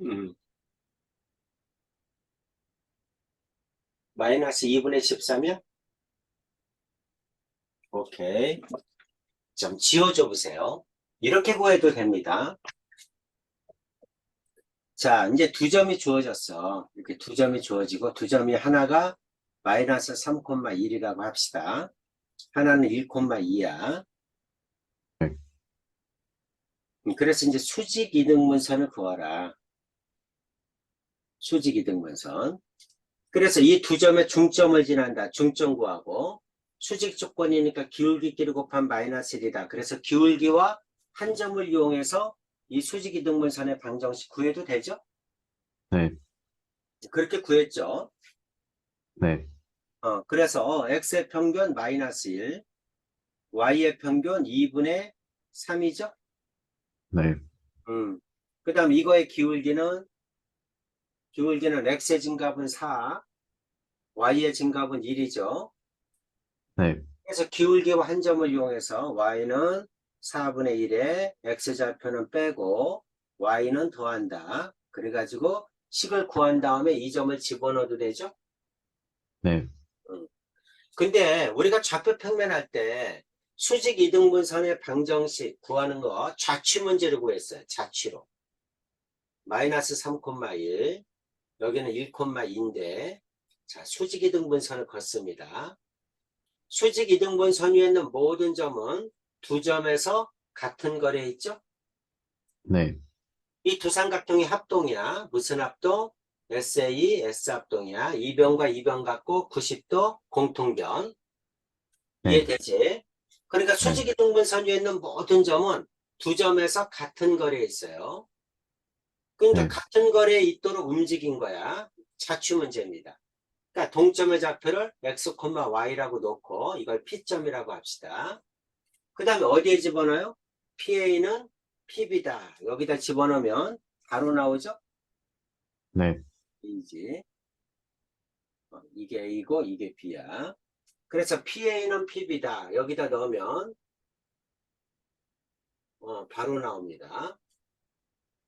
음, 마이너스 2분의 14면? 오케이. 좀 지워줘 보세요. 이렇게 구해도 됩니다. 자, 이제 두 점이 주어졌어. 이렇게 두 점이 주어지고 두 점이 하나가 마이너스 3,1이라고 합시다. 하나는 1,2야. 네. 그래서 이제 수직 이등분선을 구하라. 수직 이등분선. 그래서 이 두 점의 중점을 지난다. 중점 구하고 수직 조건이니까 기울기끼리 곱한 마이너스 1이다. 그래서 기울기와 한 점을 이용해서 이 수직 이등분선의 방정식 구해도 되죠? 네, 그렇게 구했죠. 네, 그래서 x의 평균 마이너스 1, y의 평균 2분의 3이죠? 네, 그 다음 이거의 기울기는 x의 증값은 4, y의 증값은 1이죠. 네, 그래서 기울기와 한 점을 이용해서 y는 4분의 1에 x좌표는 빼고 y는 더한다. 그래가지고 식을 구한 다음에 이 점을 집어넣어도 되죠? 네, 음. 근데 우리가 좌표 평면할 때 수직 이등분선의 방정식 구하는 거 좌취 문제를 구했어요. 좌취로. 마이너스 3,1 여기는 1,2인데 자 수직 이등분선을 걷습니다. 수직 이등분선 위에 있는 모든 점은 두 점에서 같은 거리에 있죠? 네, 이 두 삼각형이 합동이야. 무슨 합동? SA, S합동이야. 이변과 이변 갖고 90도 공통변. 네, 이해되지? 그러니까 네, 수직이등분선 위에 있는 모든 점은 두 점에서 같은 거리에 있어요. 그러니까 네, 같은 거리에 있도록 움직인 거야. 자취 문제입니다. 그러니까 동점의 좌표를 x, y라고 놓고 이걸 P점이라고 합시다. 그 다음에 어디에 집어넣어요? PA는 PB다. 여기다 집어넣으면 바로 나오죠? 네, 이지. 이게 A고 이게 B야. 그래서 PA는 PB다. 여기다 넣으면 바로 나옵니다.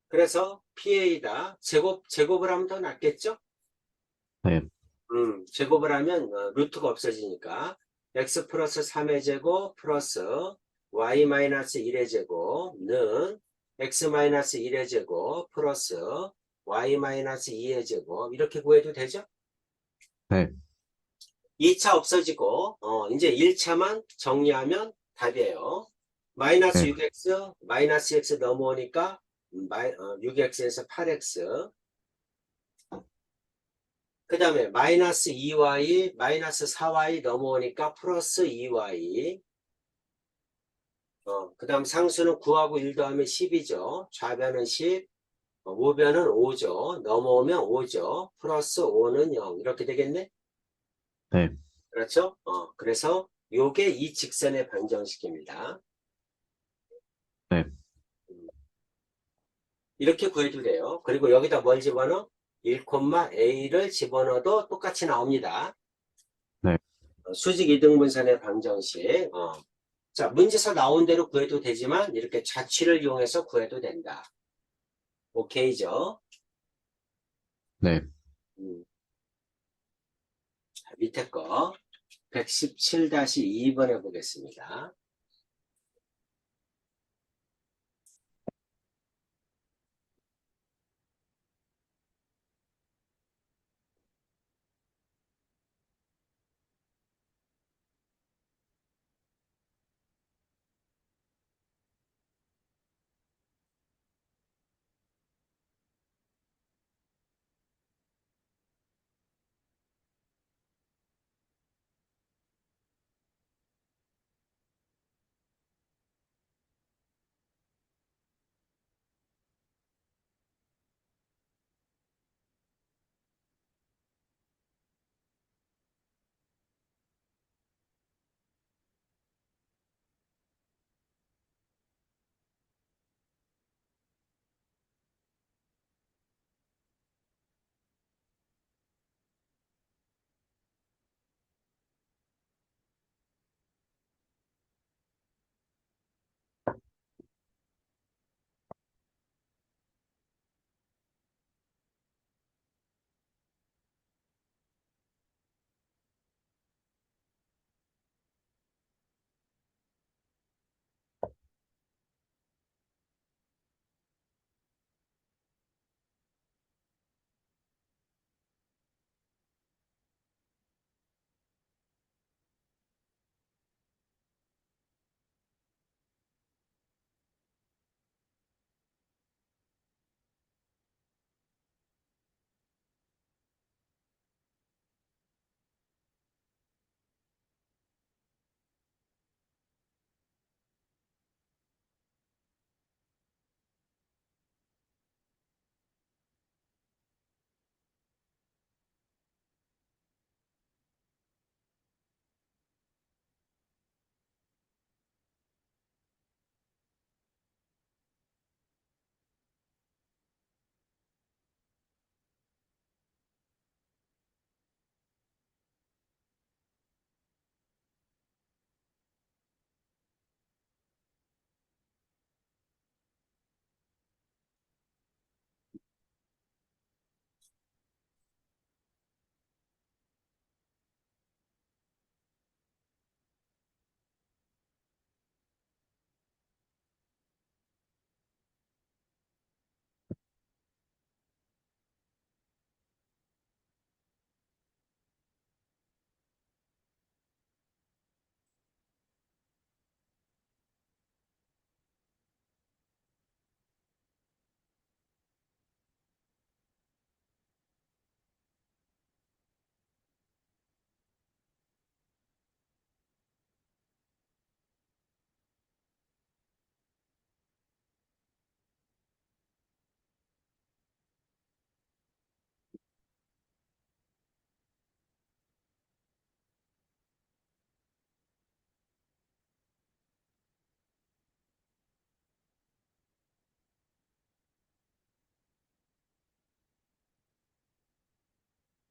그래서 PA다. 제곱을 하면 더 낫겠죠? 네, 제곱을 하면 루트가 없어지니까 x 플러스 3의 제곱 플러스 y 마이너스 1의 제곱는 x 마이너스 1의 제곱 플러스 y 마이너스 2의 제곱 이렇게 구해도 되죠? 네, 2차 없어지고 이제 1차만 정리하면 답이에요. 마이너스 네, 6x 마이너스 x 넘어오니까 6x에서 8x 그 다음에 마이너스 2y, 마이너스 4y 넘어오니까 플러스 2y. 그 다음 상수는 9하고 1 더하면 10이죠. 좌변은 10, 우변은 5죠. 넘어오면 5죠. 플러스 5는 0. 이렇게 되겠네? 네, 그렇죠? 그래서 요게 이 직선의 방정식입니다. 네, 음, 이렇게 구해도 돼요. 그리고 여기다 뭘 집어넣어? 1,a를 집어넣어도 똑같이 나옵니다. 네, 수직 이등분선의 방정식. 자, 문제에서 나온 대로 구해도 되지만 이렇게 자취를 이용해서 구해도 된다. 오케이죠? 네. 음, 자, 밑에 거 117-2번 해보겠습니다.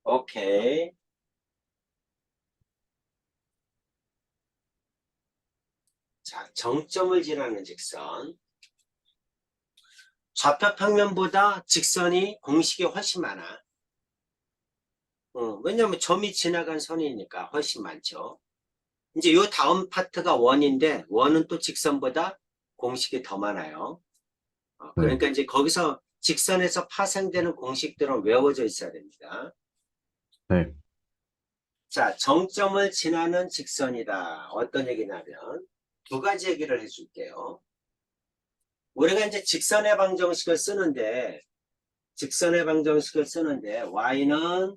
오케이. 자, 정점을 지나는 직선. 좌표 평면보다 직선이 공식이 훨씬 많아. 왜냐면 점이 지나간 선이니까 훨씬 많죠. 이제 요 다음 파트가 원인데 원은 또 직선보다 공식이 더 많아요. 네, 그러니까 이제 거기서 직선에서 파생되는 공식들은 외워져 있어야 됩니다. 네, 자, 정점을 지나는 직선이다. 어떤 얘기냐면 두 가지 얘기를 해줄게요. 우리가 이제 직선의 방정식을 쓰는데 y는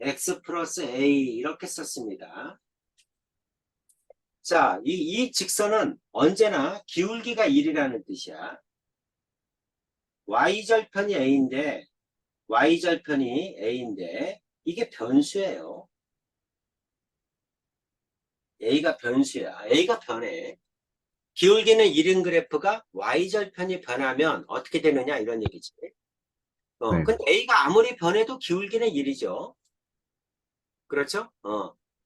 x 플러스 a 이렇게 썼습니다. 자, 이 직선은 언제나 기울기가 1이라는 뜻이야. y절편이 a인데 이게 변수예요. a가 변수야. a가 변해. 기울기는 1인 그래프가 y절편이 변하면 어떻게 되느냐 이런 얘기지. 네, 근데 a가 아무리 변해도 기울기는 1이죠. 그렇죠?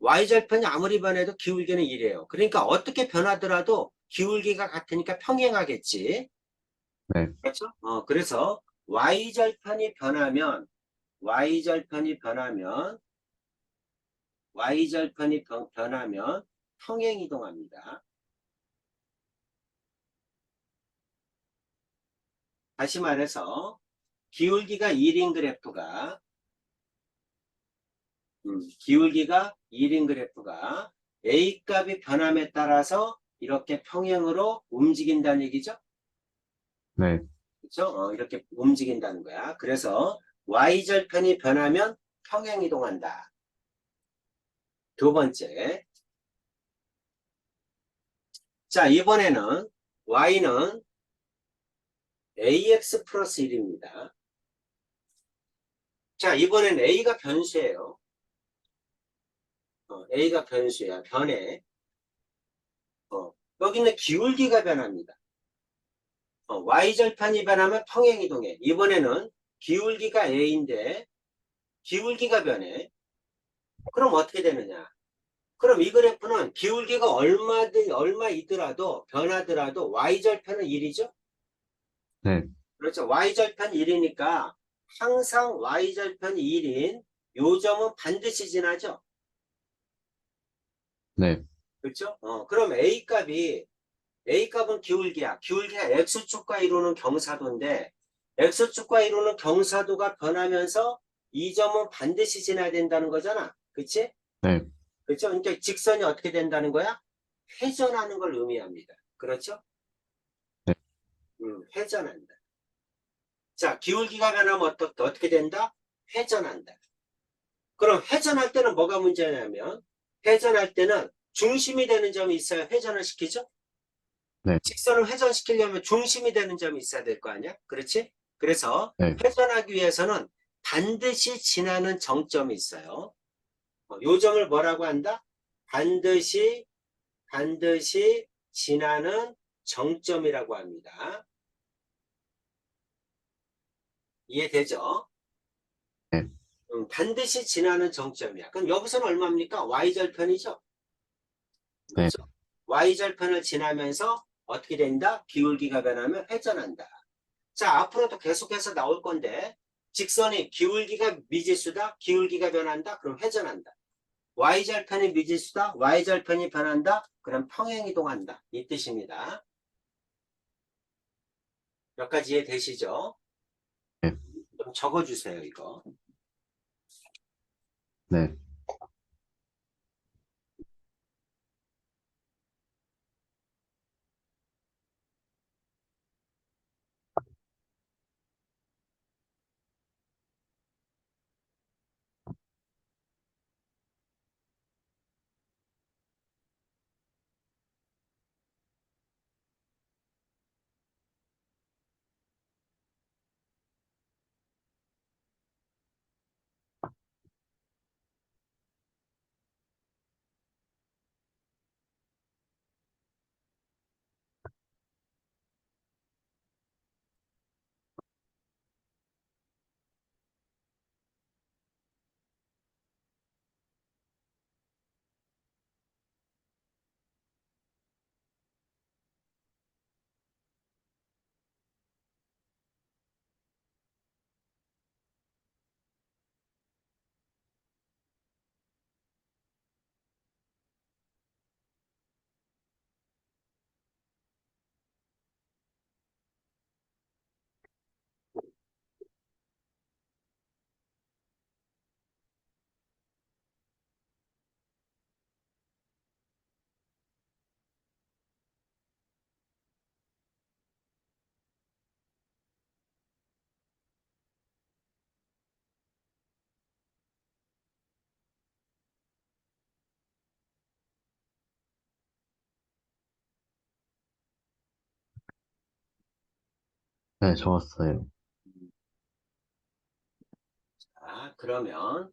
y절편이 아무리 변해도 기울기는 1이에요. 그러니까 어떻게 변하더라도 기울기가 같으니까 평행하겠지. 네, 그렇죠? 그래서 y절편이 변하면 y절편이 변하면 변하면 평행 이동합니다. 다시 말해서 기울기가 1인 그래프가 기울기가 1인 그래프가 A 값이 변함에 따라서 이렇게 평행으로 움직인다는 얘기죠. 네, 그렇죠? 이렇게 움직인다는 거야. 그래서 y절편이 변하면 평행 이동한다. 두 번째. 자, 이번에는 y는 ax 플러스 1입니다. 자, 이번엔 a가 변수예요. a가 변수야. 변해. 여기는 기울기가 변합니다. y절편이 변하면 평행이동해. 이번에는 기울기가 a인데 기울기가 변해. 그럼 어떻게 되느냐? 그럼 이 그래프는 기울기가 얼마이더라도 변하더라도 y절편은 1이죠? 네, 그렇죠. y절편 1이니까 항상 y절편이 1인 요 점은 반드시 지나죠? 네, 그렇죠? 그럼 A값은 기울기야. 기울기가 X축과 이루는 경사도인데 X축과 이루는 경사도가 변하면서 이 점은 반드시 지나야 된다는 거잖아. 그치? 네, 그렇죠? 그러니까 직선이 어떻게 된다는 거야? 회전하는 걸 의미합니다. 그렇죠? 네, 회전한다. 자, 기울기가 변하면 어떻게 된다? 회전한다. 그럼 회전할 때는 뭐가 문제냐면 회전할 때는 중심이 되는 점이 있어야 회전을 시키죠? 네, 직선을 회전시키려면 중심이 되는 점이 있어야 될 거 아니야? 그렇지? 그래서 네, 회전하기 위해서는 반드시 지나는 정점이 있어요. 요 점을 뭐라고 한다? 반드시 지나는 정점이라고 합니다. 이해되죠? 네, 반드시 지나는 정점이야. 그럼 여기서는 얼마입니까? y절편이죠? 네, 그렇죠? y절편을 지나면서 어떻게 된다? 기울기가 변하면 회전한다. 자, 앞으로도 계속해서 나올 건데 직선이 기울기가 미지수다. 기울기가 변한다. 그럼 회전한다. y절편이 미지수다. y절편이 변한다. 그럼 평행이동한다. 이 뜻입니다. 몇 가지 이해되시죠? 네, 좀 적어주세요, 이거. 네. 네, 적었어요. 자, 그러면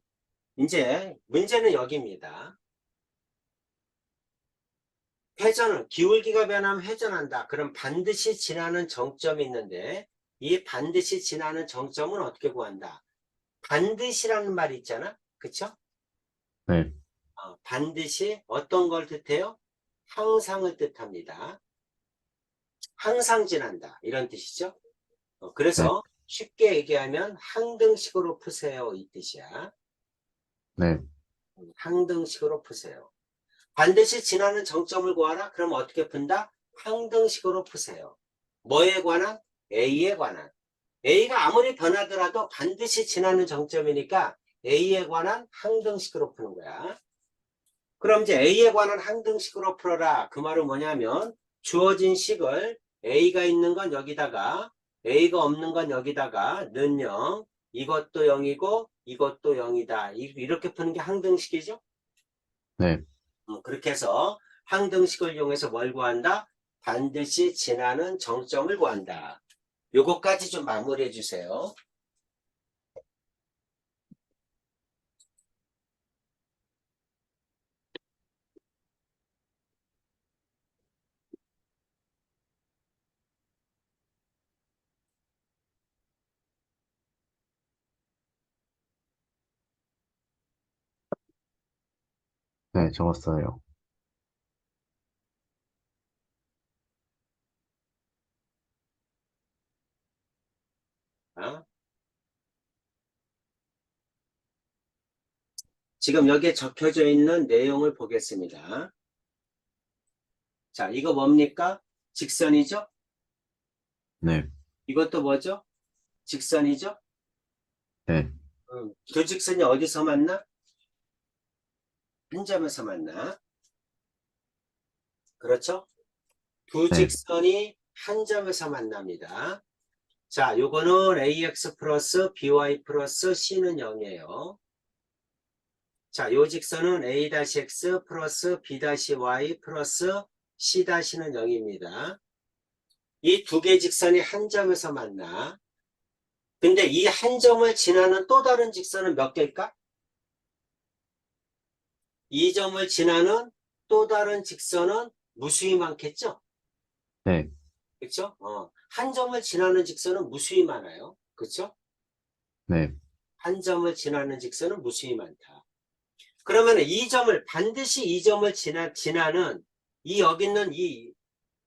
이제 문제는 여기입니다. 회전은 기울기가 변하면 회전한다. 그럼 반드시 지나는 정점이 있는데 이 반드시 지나는 정점은 어떻게 구한다? 반드시라는 말이 있잖아. 그쵸? 네, 반드시 어떤 걸 뜻해요? 항상을 뜻합니다. 항상 지난다. 이런 뜻이죠. 네, 그래서 쉽게 얘기하면 항등식으로 푸세요. 이 뜻이야. 네, 항등식으로 푸세요. 반드시 지나는 정점을 구하라? 그럼 어떻게 푼다? 항등식으로 푸세요. 뭐에 관한? A에 관한. A가 아무리 변하더라도 반드시 지나는 정점이니까 A에 관한 항등식으로 푸는 거야. 그럼 이제 A에 관한 항등식으로 풀어라. 그 말은 뭐냐면 주어진 식을 A가 있는 건 여기다가 A가 없는 건 여기다가 는 0, 이것도 0이고 이것도 0이다. 이렇게 푸는 게 항등식이죠. 네, 그렇게 해서 항등식을 이용해서 뭘 구한다? 반드시 지나는 정점을 구한다. 요거까지 좀 마무리해 주세요. 네, 적었어요. 어? 지금 여기에 적혀져 있는 내용을 보겠습니다. 자, 이거 뭡니까? 직선이죠? 네, 이것도 뭐죠? 직선이죠? 네, 두 직선이 어디서 만나? 한 점에서 만나. 그렇죠? 두 네, 직선이 한 점에서 만납니다. 자, 요거는 ax 플러스 by 플러스 c는 0이에요. 자, 요 직선은 a-x 플러스 b-y 플러스 c-는 0입니다. 이 두 개 직선이 한 점에서 만나. 근데 이 한 점을 지나는 또 다른 직선은 몇 개일까? 이 점을 지나는 또 다른 직선은 무수히 많겠죠? 네, 그렇죠? 한 점을 지나는 직선은 무수히 많아요. 그렇죠? 네, 한 점을 지나는 직선은 무수히 많다. 그러면 이 점을 반드시 이 점을 지나는 이 여기 있는 이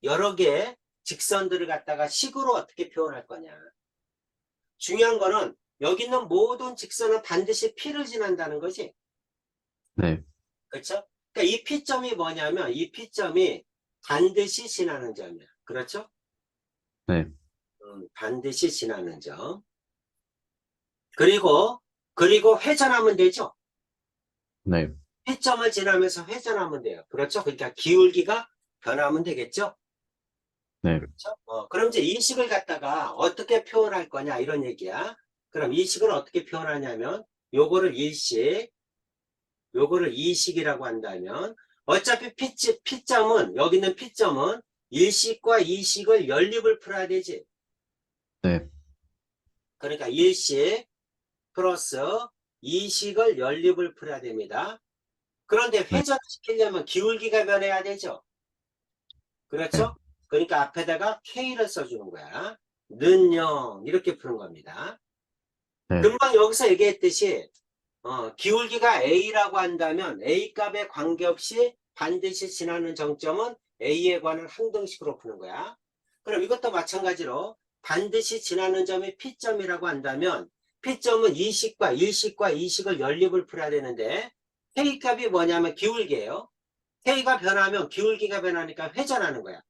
여러 개의 직선들을 갖다가 식으로 어떻게 표현할 거냐. 중요한 거는 여기 있는 모든 직선은 반드시 P를 지난다는 거지. 네, 그렇죠? 그러니까 이 P점이 뭐냐면 이 P점이 반드시 지나는 점이야. 그렇죠? 네, 반드시 지나는 점. 그리고 회전하면 되죠. 네, P점을 지나면서 회전하면 돼요. 그렇죠? 그러니까 기울기가 변하면 되겠죠? 네, 그렇죠? 그럼 이제 이 식을 갖다가 어떻게 표현할 거냐 이런 얘기야. 그럼 이 식을 어떻게 표현하냐면 요거를 일식, 요거를 이식이라고 한다면 어차피 P점은 여기 있는 P점은 일식과 이식을 연립을 풀어야 되지. 네, 그러니까 일식 플러스 이식을 연립을 풀어야 됩니다. 그런데 네, 회전시키려면 기울기가 변해야 되죠. 네, 그렇죠? 그러니까 앞에다가 K를 써주는 거야. 는 0 이렇게 푸는 겁니다. 네, 금방 여기서 얘기했듯이 기울기가 A라고 한다면 A 값에 관계없이 반드시 지나는 정점은 A에 관한 항등식으로 푸는 거야. 그럼 이것도 마찬가지로 반드시 지나는 점이 P점이라고 한다면 P점은 이식과 일식과 이식을 연립을 풀어야 되는데 K 값이 뭐냐면 기울기예요. K가 변하면 기울기가 변하니까 회전하는 거야.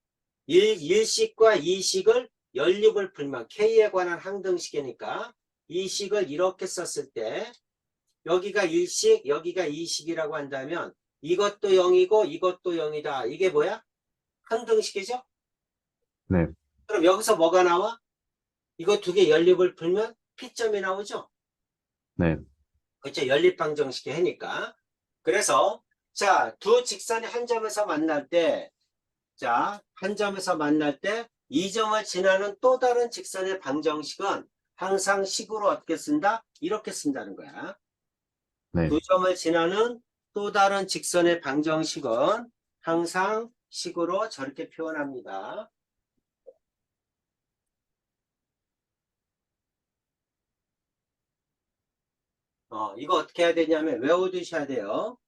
일식과 이식을 연립을 풀면 K에 관한 항등식이니까 이식을 이렇게 썼을 때 여기가 일식, 여기가 이식이라고 한다면 이것도 0이고 이것도 0이다. 이게 뭐야? 항등식이죠? 네, 그럼 여기서 뭐가 나와? 이거 두 개 연립을 풀면 P점이 나오죠? 네, 그렇죠? 연립방정식이 하니까. 그래서 자, 두 직선이 한 점에서 만날 때 자, 한 점에서 만날 때 이 점을 지나는 또 다른 직선의 방정식은 항상 식으로 어떻게 쓴다? 이렇게 쓴다는 거야. 네, 두 점을 지나는 또 다른 직선의 방정식은 항상 식으로 저렇게 표현합니다. 이거 어떻게 해야 되냐면 외워두셔야 돼요.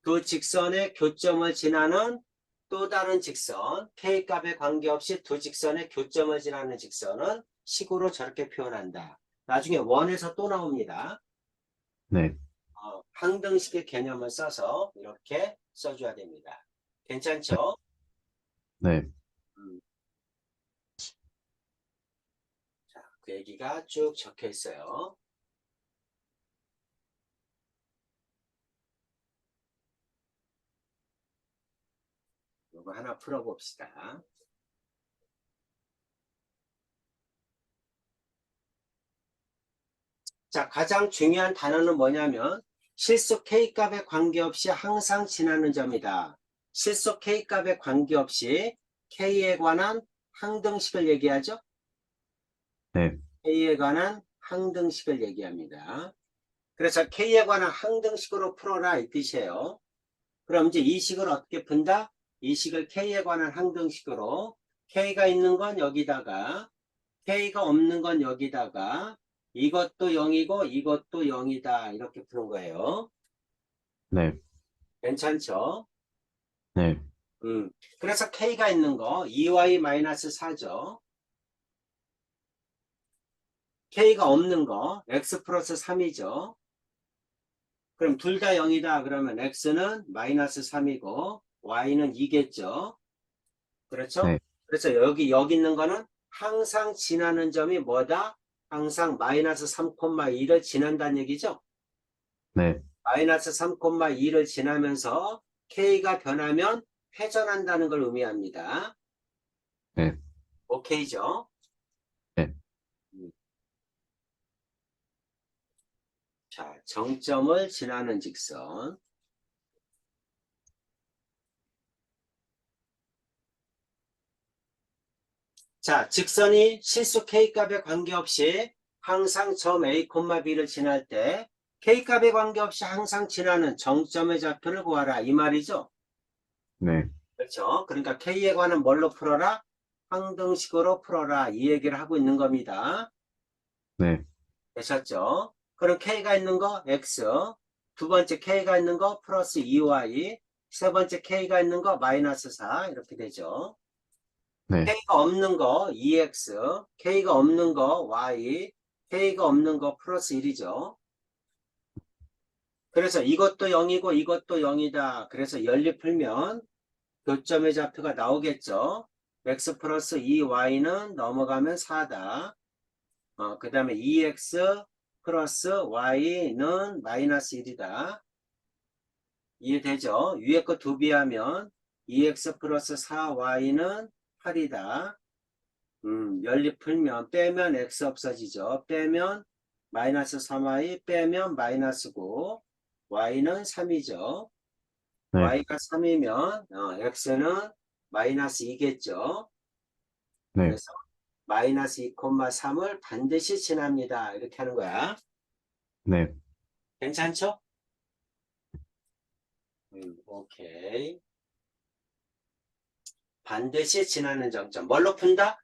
두 직선의 교점을 지나는 또 다른 직선, K값에 관계없이 두 직선의 교점을 지나는 직선은 식으로 저렇게 표현한다. 나중에 원에서 또 나옵니다. 네, 항등식의 개념을 써서 이렇게 써줘야 됩니다. 괜찮죠? 네, 음, 자, 그 얘기가 쭉 적혀 있어요. 이거 하나 풀어봅시다. 자, 가장 중요한 단어는 뭐냐면 실수 K값에 관계없이 항상 지나는 점이다. 실수 K값에 관계없이 K에 관한 항등식을 얘기하죠. 네, K에 관한 항등식을 얘기합니다. 그래서 K에 관한 항등식으로 풀어라 이 뜻이에요. 그럼 이제 이 식을 어떻게 푼다? 이 식을 K에 관한 항등식으로 K가 있는 건 여기다가 K가 없는 건 여기다가 이것도 0이고 이것도 0이다 이렇게 푸는 거예요. 네, 괜찮죠? 네, 그래서 K가 있는 거 2y-4죠. K가 없는 거 x 플러스 3이죠. 그럼 둘 다 0이다 그러면 x는 마이너스 3이고 y는 2겠죠. 그렇죠? 네, 그래서 여기 있는 거는 항상 지나는 점이 뭐다? 항상 마이너스 3,2를 지난다는 얘기죠. 네, 마이너스 3,2를 지나면서 K가 변하면 회전한다는 걸 의미합니다. 네, 오케이죠? 네. 음. 자, 정점을 지나는 직선. 자, 직선이 실수 K값에 관계없이 항상 점 A, B를 지날 때 K값에 관계없이 항상 지나는 정점의 좌표를 구하라 이 말이죠. 네. 그렇죠? 그러니까 K에 관한 뭘로 풀어라? 항등식으로 풀어라 이 얘기를 하고 있는 겁니다. 네, 되셨죠? 그럼 K가 있는 거 X, 두 번째 K가 있는 거 플러스 2Y, 세 번째 K가 있는 거 마이너스 4 이렇게 되죠. 네, K가 없는 거 2X, K가 없는 거 Y, K가 없는 거 플러스 1이죠. 그래서 이것도 0이고 이것도 0이다. 그래서 연립 풀면 교점의 좌표가 나오겠죠. X 플러스 2Y는 넘어가면 4다. 그 다음에 2x 플러스 y는 마이너스 1이다. 이해되죠? 위에 거 두비하면 2x 플러스 4y는 8이다. 연립 풀면 빼면 x 없어지죠. 빼면 마이너스 3y 빼면 마이너스 9 y는 3이죠. 네, y가 3이면 x는 마이너스 2겠죠. 네, 그래서 마이너스 2,3을 반드시 지납니다. 이렇게 하는 거야. 네, 괜찮죠? 오케이. 반드시 지나는 정점. 뭘로 푼다?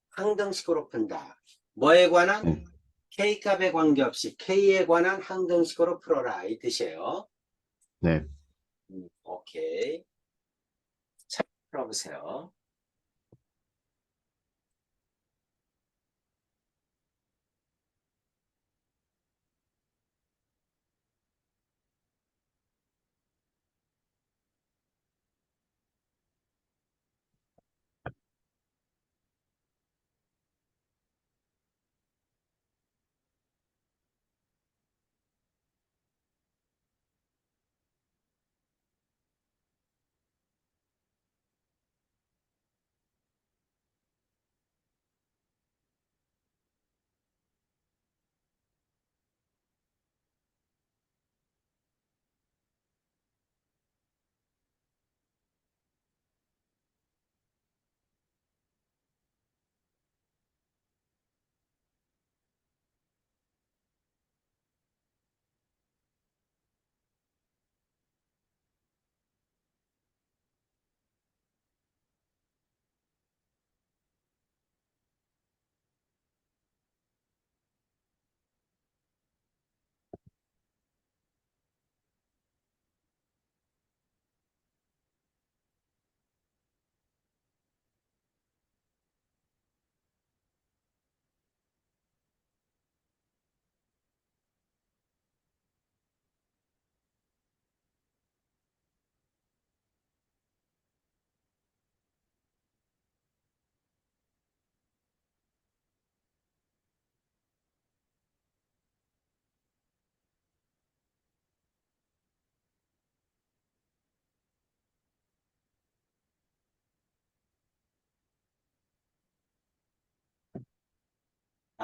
항등식으로 푼다. 뭐에 관한? 네. K값에 관계없이 K에 관한 항등식으로 풀어라. 이 뜻이에요. 네. 오케이. 자, 풀어보세요.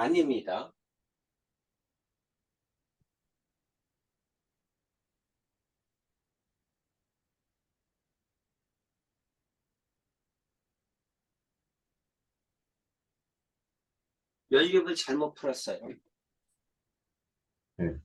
아닙니다. 연립을 잘못 풀었어요. 네.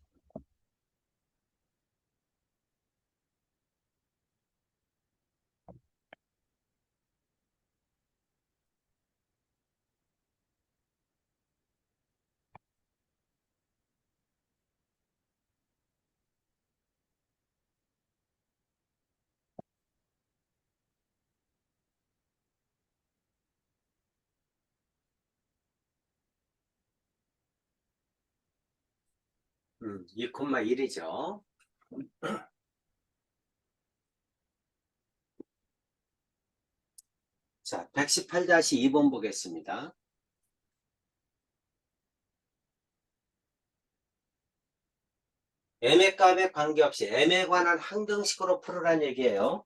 음, 2,1이죠. 자, 118-2번 보겠습니다. m의 값에 관계없이 m에 관한 항등식으로 풀으란 얘기예요.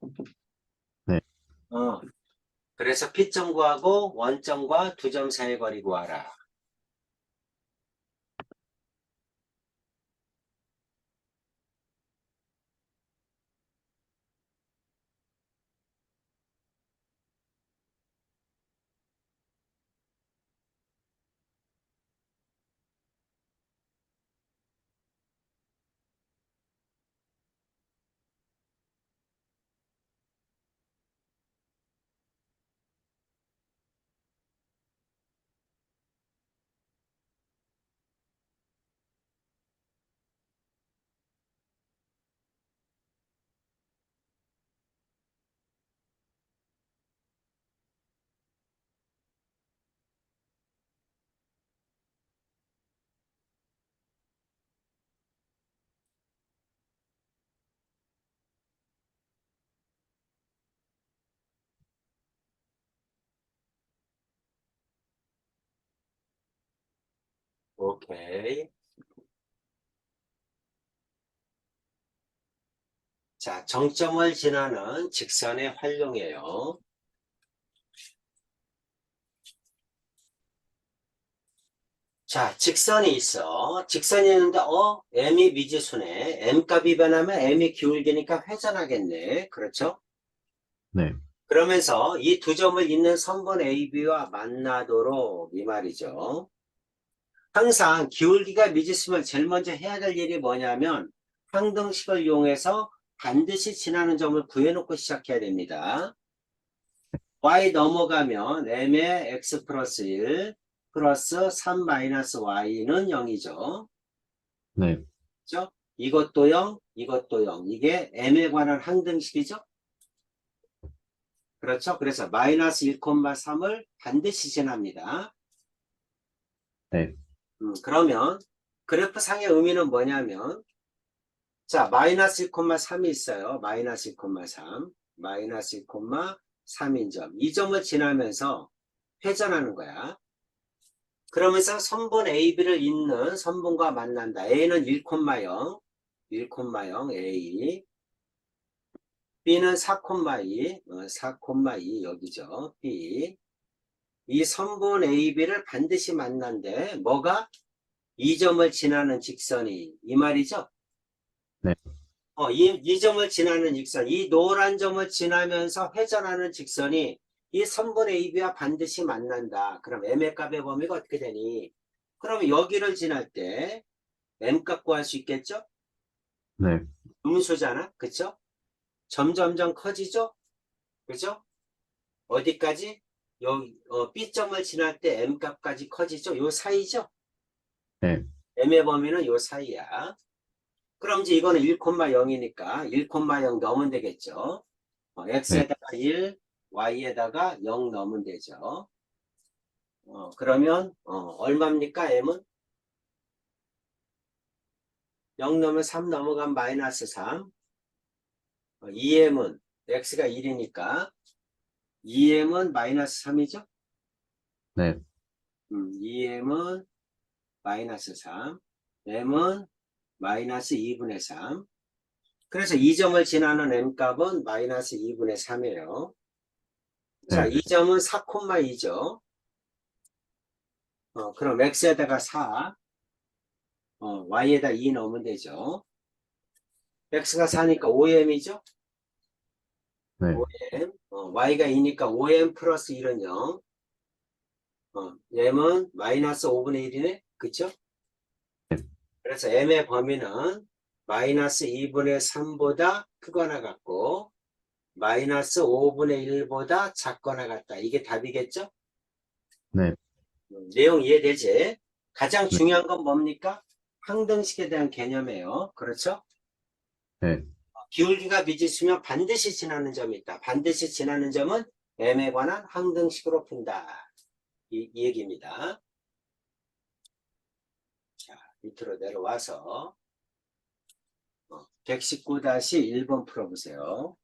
네. 그래서 P점 구하고 원점과 두 점 사이의 거리 구하라. 오케이. 자, 정점을 지나는 직선의 활용이에요. 자, 직선이 있어. 직선이 있는데, m이 미지수네. m값이 변하면 m이 기울기니까 회전하겠네. 그렇죠? 네. 그러면서 이 두 점을 잇는 선분 AB와 만나도록 이 말이죠. 항상 기울기가 미지수면 제일 먼저 해야 될 일이 뭐냐면 항등식을 이용해서 반드시 지나는 점을 구해놓고 시작해야 됩니다. y 넘어가면 m의 x 플러스 1 플러스 3 마이너스 y는 0이죠. 네. 그렇죠? 이것도 0, 이것도 0. 이게 m에 관한 항등식이죠. 그렇죠? 그래서 마이너스 1,3을 반드시 지납니다. 네. 그러면 그래프 상의 의미는 뭐냐면 자, 마이너스 1,3이 있어요. 마이너스 1,3 마이너스 1,3인 점. 이 점을 지나면서 회전하는 거야. 그러면서 선분 AB를 잇는 선분과 만난다. A는 1,0 A B는 4,2 4,2 여기죠. B 이 선분 AB를 반드시 만난대. 뭐가? 이 점을 지나는 직선이 이 말이죠. 네. 이 점을 지나는 직선, 이 노란 점을 지나면서 회전하는 직선이 이 선분 AB와 반드시 만난다. 그럼 M의 값의 범위가 어떻게 되니? 그럼 여기를 지날 때 M값 구할 수 있겠죠? 네. 음수잖아. 그쵸? 점점점 커지죠? 그죠? 어디까지? 여기, B점을 지날 때 M값까지 커지죠? 요 사이죠? 네. M의 범위는 요 사이야. 그럼 이제 이거는 1,0이니까 1,0 넣으면 되겠죠. 네. x에다가 1, y에다가 0 넣으면 되죠. 그러면 얼마입니까? m은 0 넣으면 3 넘어가면 마이너스 3. 2m은 x가 1이니까 2m은 마이너스 3이죠. 네. 2m은 마이너스 3. m은 마이너스 2분의 3. 그래서 이 점을 지나는 m값은 마이너스 2분의 3이에요. 자, 네. 이 점은 4,2죠. 그럼 x에다가 4, y에다 2 넣으면 되죠. x가 4니까 5m이죠? 네, 5m. y가 2니까 5m 플러스 1은 0. m은 마이너스 5분의 1이네? 그쵸? 그래서 m의 범위는 마이너스 2분의 3보다 크거나 같고, 마이너스 5분의 1보다 작거나 같다. 이게 답이겠죠? 네, 내용 이해되지? 가장 네, 중요한 건 뭡니까? 항등식에 대한 개념이에요. 그렇죠? 네, 기울기가 미지수면 반드시 지나는 점이 있다. 반드시 지나는 점은 m에 관한 항등식으로 푼다. 이 얘기입니다. 자, 밑으로 내려와서 119-1번 풀어보세요.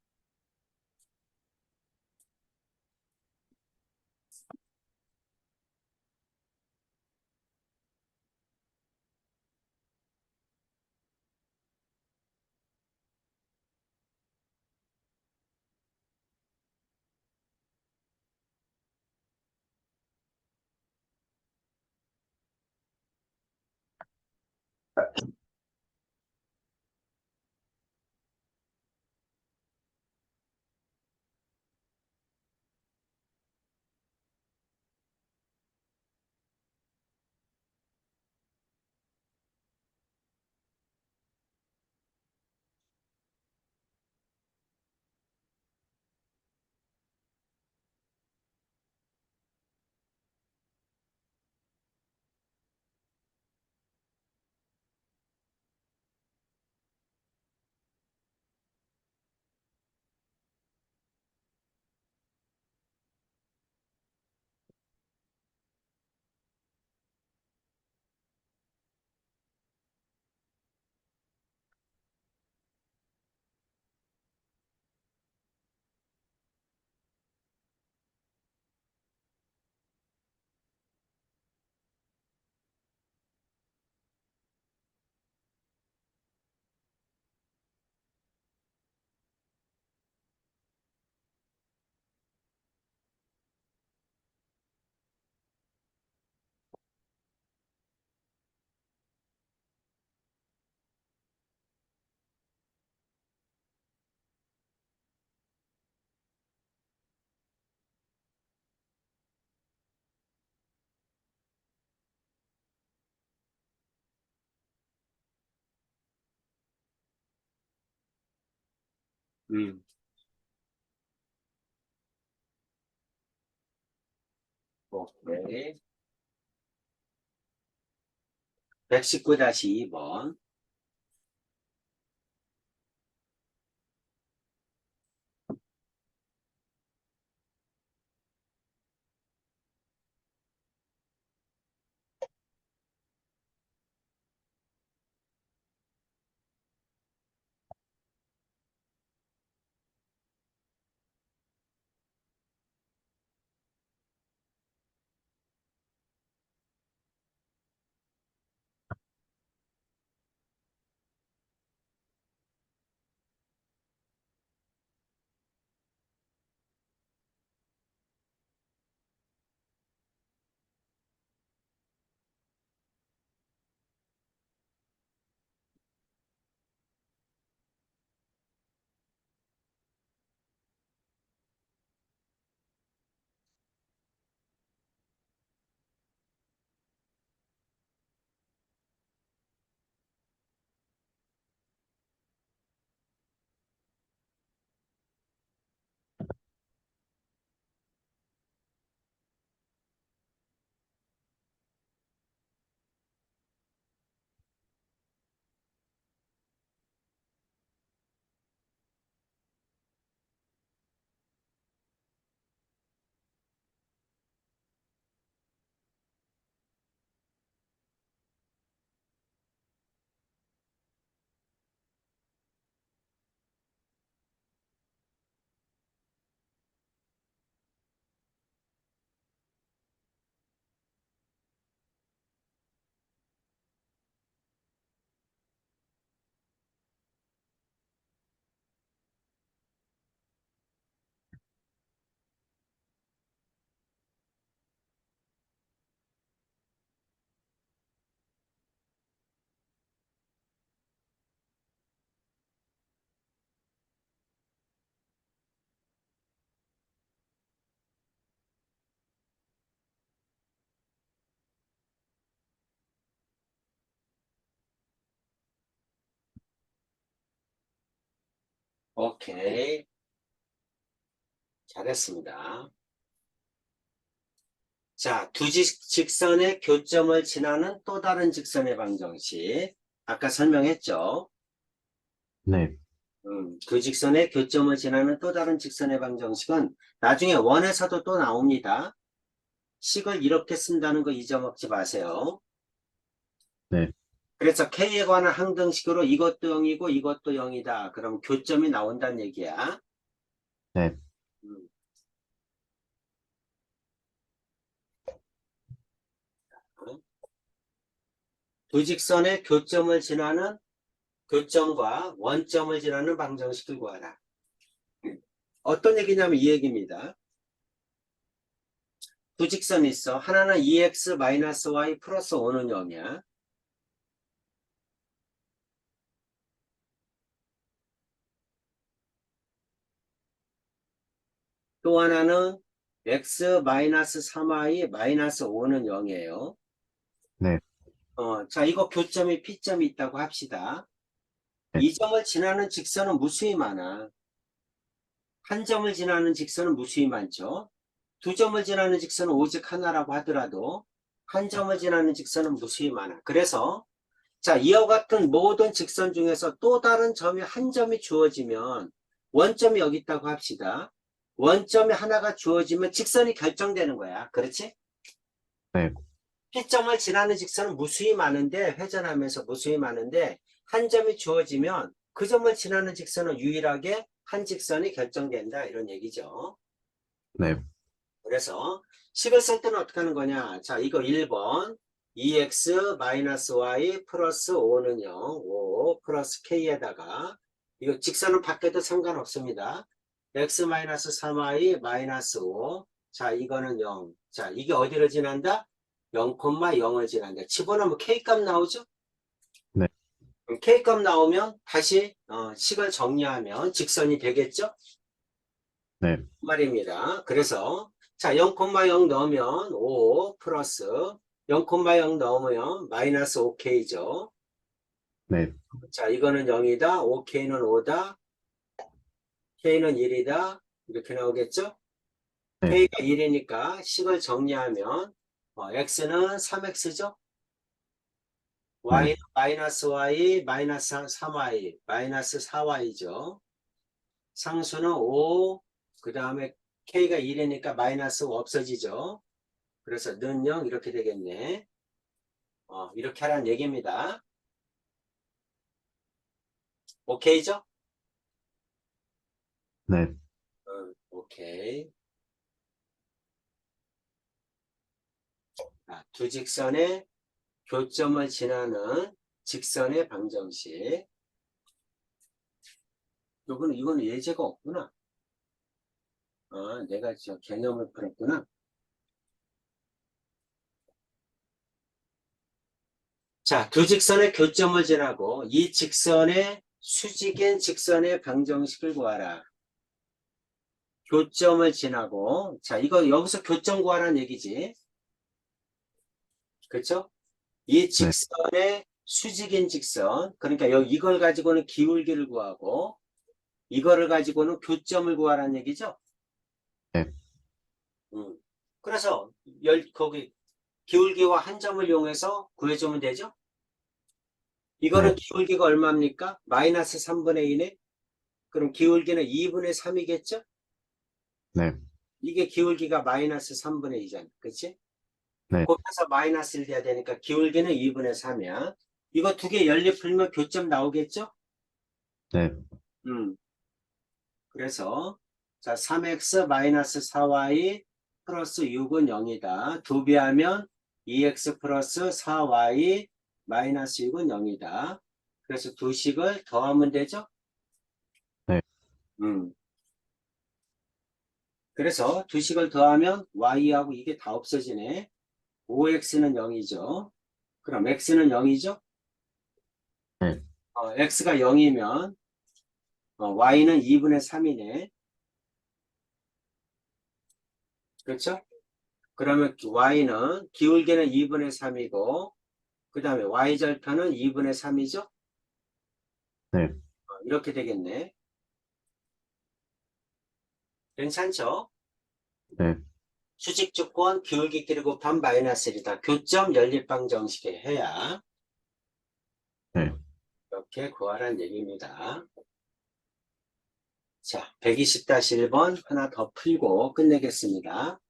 음, 네. 119-2번. 오케이. 잘했습니다. 자, 두 직선의 교점을 지나는 또 다른 직선의 방정식. 아까 설명했죠? 네. 두 직선의 교점을 지나는 또 다른 직선의 방정식은 나중에 원에서도 또 나옵니다. 식을 이렇게 쓴다는 거 잊어먹지 마세요. 네. 그래서 K에 관한 항등식으로 이것도 0이고 이것도 0이다. 그럼 교점이 나온다는 얘기야. 네. 음, 두 직선의 교점을 지나는 교점과 원점을 지나는 방정식을 구하라. 어떤 얘기냐면 이 얘기입니다. 두 직선이 있어. 하나는 2x-y 플러스 5는 0이야. 또 하나는 x-3y 마이너스 5는 0이에요. 네. 자, 이거 교점이 P점이 있다고 합시다. 네. 이 점을 지나는 직선은 무수히 많아. 한 점을 지나는 직선은 무수히 많죠. 두 점을 지나는 직선은 오직 하나라고 하더라도 한 점을 지나는 직선은 무수히 많아. 그래서 자, 이와 같은 모든 직선 중에서 또 다른 점이 한 점이 주어지면 원점이 여기 있다고 합시다. 원점이 하나가 주어지면 직선이 결정되는 거야. 그렇지? 네. P점을 지나는 직선은 무수히 많은데 회전하면서 무수히 많은데 한 점이 주어지면 그 점을 지나는 직선은 유일하게 한 직선이 결정된다 이런 얘기죠. 네. 그래서 식을 쓸 때는 어떻게 하는 거냐. 자, 이거 1번 2x-y 플러스 5는 0 5 플러스 k에다가 이거 직선은 바뀌어도 상관없습니다. x-3y 마이너스 5. 자, 이거는 0. 자, 이게 어디로 지난다? 0,0을 지난다. 집어넣으면 k값 나오죠? 네. 그럼 k값 나오면 다시 식을 정리하면 직선이 되겠죠? 네. 그 말입니다. 그래서 자 0,0 넣으면 5 플러스 0,0 넣으면 마이너스 5k죠. 네. 자 이거는 0이다. 5k는 5다. k는 1이다. 이렇게 나오겠죠? 네. k가 1이니까 식을 정리하면 x는 3x죠. y는 네. 마이너스 y 마이너스 3y 마이너스 4y죠. 상수는 5 그 다음에 k가 1이니까 마이너스 5 없어지죠. 그래서 는 0 이렇게 되겠네. 이렇게 하라는 얘기입니다. 오케이죠? 네. 오케이. 두 직선의 교점을 지나는 직선의 방정식. 이거는 예제가 없구나. 내가 저 개념을 풀었구나. 자, 두 직선의 교점을 지나고 이 직선의 수직인 직선의 방정식을 구하라. 교점을 지나고, 자, 이거 여기서 교점 구하라는 얘기지. 그렇죠? 이 네. 직선의 수직인 직선, 그러니까 이걸 가지고는 기울기를 구하고 이거를 가지고는 교점을 구하라는 얘기죠. 네. 그래서 거기 기울기와 한 점을 이용해서 구해주면 되죠. 이거는 네. 기울기가 얼마입니까? 마이너스 3분의 1에 그럼 기울기는 2분의 3이겠죠? 네. 이게 기울기가 마이너스 3분의 2잖아. 그치? 네. 곱해서 마이너스 1 돼야 되니까 기울기는 2분의 3이야. 이거 두 개 연립 풀면 교점 나오겠죠? 네. 그래서 자 3x 마이너스 4y 플러스 6은 0이다. 두배하면 2x 플러스 4y 마이너스 6은 0이다. 그래서 두 식을 더하면 되죠? 네. 그래서 두 식을 더하면 y하고 이게 다 없어지네. 5x는 0이죠. 그럼 x는 0이죠? 네. x가 0이면 y는 2분의 3이네. 그렇죠? 그러면 y는 기울기는 2분의 3이고 그 다음에 y절편은 2분의 3이죠? 네. 이렇게 되겠네. 괜찮죠? 네, 수직 조건 기울기끼리 곱하면 마이너스 1이다. 교점 연립방 정식에 해야 네. 이렇게 구하라는 얘기입니다. 자, 120-1번 하나 더 풀고 끝내겠습니다.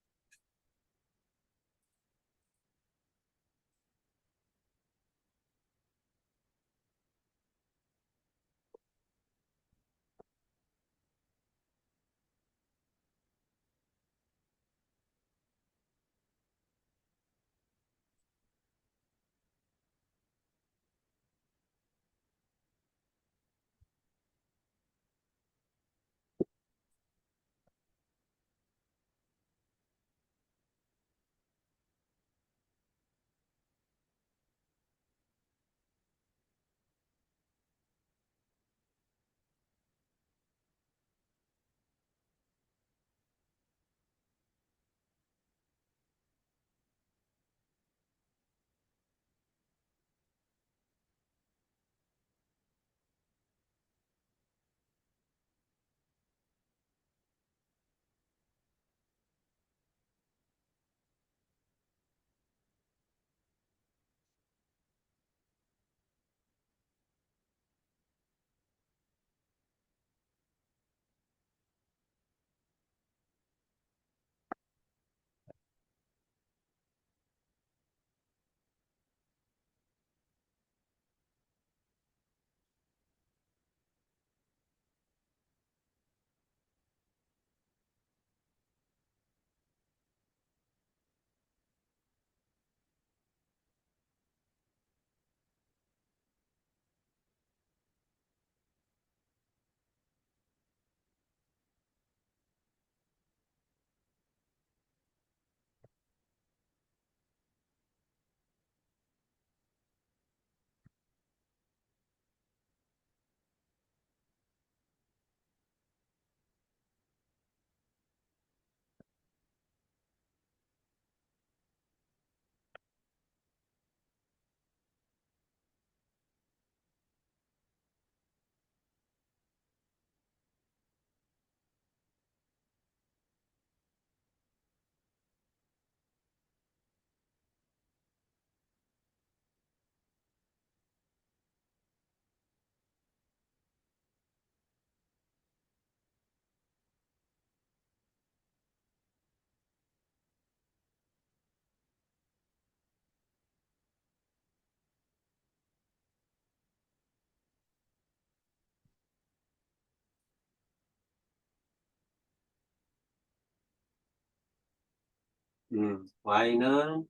y는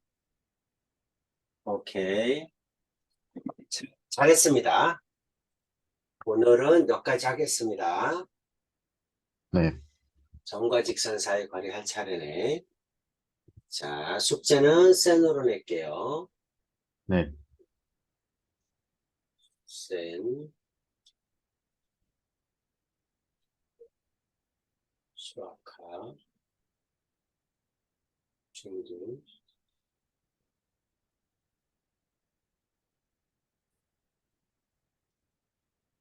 오케이. 잘했습니다. 오늘은 여기까지 하겠습니다. 네, 점과 직선 사이 거리 할 차례네. 자, 숙제는 센으로 낼게요. 네, 센, 수학화, 중등,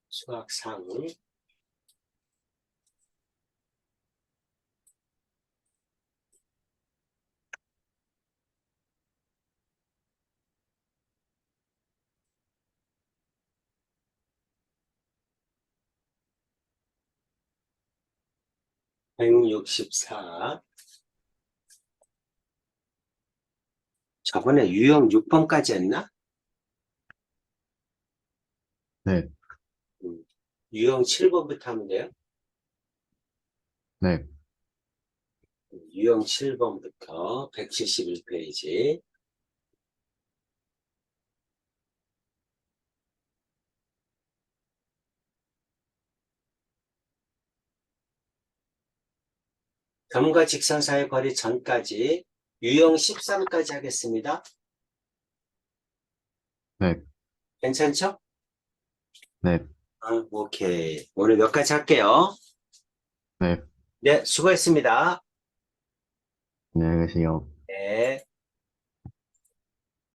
수학상, 164. 저번에 유형 6번까지 했나? 네, 유형 7번부터 하면 돼요. 네. 유형 7번부터 171페이지. 점과 직선 사이 거리 전까지 유형 13까지 하겠습니다. 네, 괜찮죠? 네, 오케이. 오늘 몇 가지 할게요. 네. 네, 수고했습니다. 안녕히 계세요.